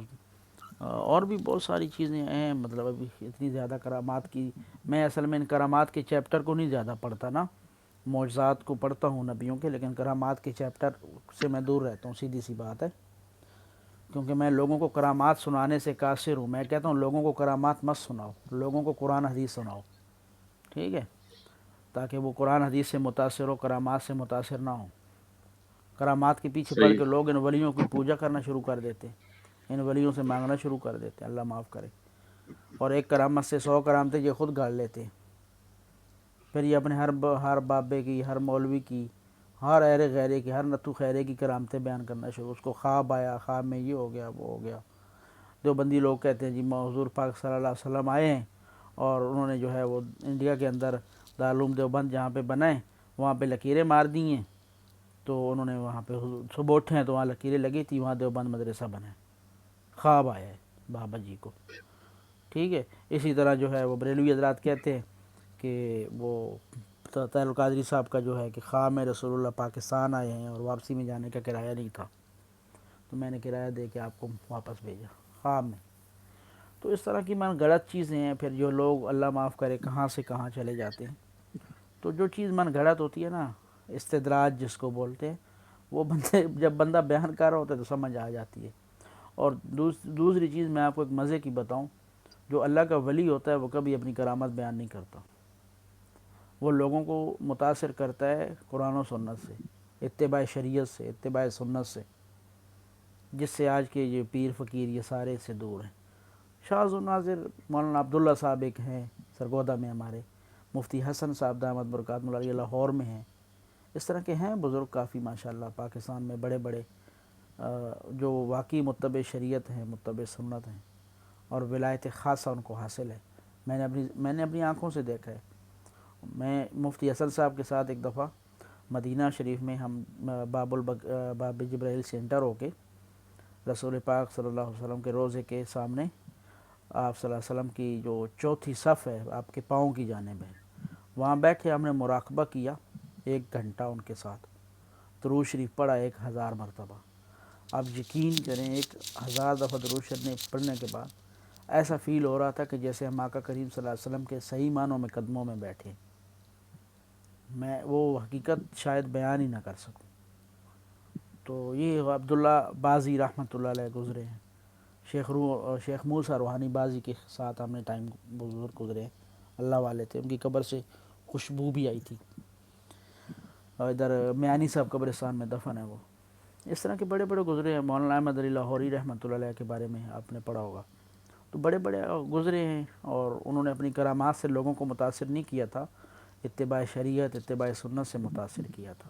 اور بھی بہت ساری چیزیں ہیں، مطلب ابھی اتنی زیادہ کرامات کی، میں اصل میں ان کرامات کے چیپٹر کو نہیں زیادہ پڑھتا نا، معجزات کو پڑھتا ہوں نبیوں کے، لیکن کرامات کے چیپٹر سے میں دور رہتا ہوں، سیدھی سی بات ہے، کیونکہ میں لوگوں کو کرامات سنانے سے قاصر ہوں۔ میں کہتا ہوں لوگوں کو کرامات مت سناؤ، لوگوں کو قرآن حدیث سناؤ، ٹھیک ہے، تاکہ وہ قرآن حدیث سے متاثر ہو، کرامات سے متاثر نہ ہوں۔ کرامات کے پیچھے پڑھ صحیح کے لوگ ان ولیوں کی پوجا کرنا شروع کر دیتے، ان ولیوں سے مانگنا شروع کر دیتے، اللہ معاف کرے، اور ایک کرامت سے 100 کرامتیں یہ خود گاڑ لیتے ہیں۔ پھر یہ اپنے ہر بابے کی، ہر مولوی کی، ہر ایرے غیرے کی، ہر نتو خیرے کی کرامتیں بیان کرنا شروع، اس کو خواب آیا، خواب میں یہ ہو گیا، وہ ہو گیا۔ دیوبندی لوگ کہتے ہیں جی حضور پاک صلی اللہ علیہ وسلم آئے ہیں، اور انہوں نے جو ہے وہ انڈیا کے اندر دارالعلوم دیوبند جہاں پہ بنائے وہاں پہ لکیریں مار دی ہیں، تو انہوں نے وہاں پہ صبح اٹھے ہیں تو وہاں لکیریں لگی تھی، وہاں دیوبند مدرسہ بنا ہے، خواب آیا ہے بابا جی کو، ٹھیک ہے۔ اسی طرح جو ہے وہ بریلوی حضرات کہتے ہیں کہ وہ طاہر القادری صاحب کا جو ہے کہ خواب میں رسول اللہ پاکستان آئے ہیں اور واپسی میں جانے کا کرایہ نہیں تھا، تو میں نے کرایہ دے کے آپ کو واپس بھیجا خواب میں۔ تو اس طرح کی من گھڑت چیزیں ہیں، پھر جو لوگ اللہ معاف کرے کہاں سے کہاں چلے جاتے ہیں۔ تو جو چیز من گھڑت ہوتی ہے نا، استدراج جس کو بولتے ہیں، وہ بندے جب بندہ بیان کر رہا ہوتا ہے تو سمجھ آ جاتی ہے۔ اور دوسری چیز میں آپ کو ایک مزے کی بتاؤں، جو اللہ کا ولی ہوتا ہے وہ کبھی اپنی کرامت بیان نہیں کرتا، وہ لوگوں کو متاثر کرتا ہے قرآن و سنت سے، اتباع شریعت سے، اتباع سنت سے، جس سے آج کے یہ پیر فقیر یہ سارے سے دور ہیں۔ شاذ و ناظر مولانا عبداللہ صاحب ایک ہیں سرگودا میں ہمارے، مفتی حسن صاحب دامت برکات ملالیہ لاہور میں ہیں، اس طرح کے ہیں بزرگ کافی ماشاءاللہ پاکستان میں، بڑے بڑے جو واقعی متبع شریعت ہیں، متبع سنت ہیں، اور ولایت خاصہ ان کو حاصل ہے۔ میں نے اپنی آنکھوں سے دیکھا ہے۔ میں مفتی حسن صاحب کے ساتھ ایک دفعہ مدینہ شریف میں ہم باب جبرائیل سے انٹر ہو کے رسول پاک صلی اللہ علیہ وسلم کے روضے کے سامنے، آپ صلی اللہ علیہ وسلم کی جو چوتھی صف ہے آپ کے پاؤں کی جانب ہے، وہاں بیٹھے ہم نے مراقبہ کیا 1 گھنٹہ ان کے ساتھ، درود شریف پڑھا 1000 مرتبہ۔ آپ یقین کریں 1000 دفعہ درود شریف پڑھنے کے بعد ایسا فیل ہو رہا تھا کہ جیسے ہم آقا کریم صلی اللہ علیہ وسلم کے صحیح معنوں میں قدموں میں بیٹھے، میں وہ حقیقت شاید بیان ہی نہ کر سکوں۔ تو یہ عبداللہ بازی رحمۃ اللہ علیہ گزرے ہیں، شیخ موسیٰ روحانی بازی کے ساتھ ہم نے ٹائم بزرگ گزرے ہیں، اللہ والے تھے، ان کی قبر سے خوشبو بھی آئی تھی، اور ادھر میانی صاحب قبرستان میں دفن ہے وہ۔ اس طرح کے بڑے بڑے گزرے ہیں، مولانا احمد علی لاہوری رحمۃ اللہ علیہ کے بارے میں آپ نے پڑھا ہوگا، تو بڑے بڑے گزرے ہیں، اور انہوں نے اپنی کرامات سے لوگوں کو متاثر نہیں کیا تھا، اتباع شریعت، اتباع سنت سے متاثر کیا تھا۔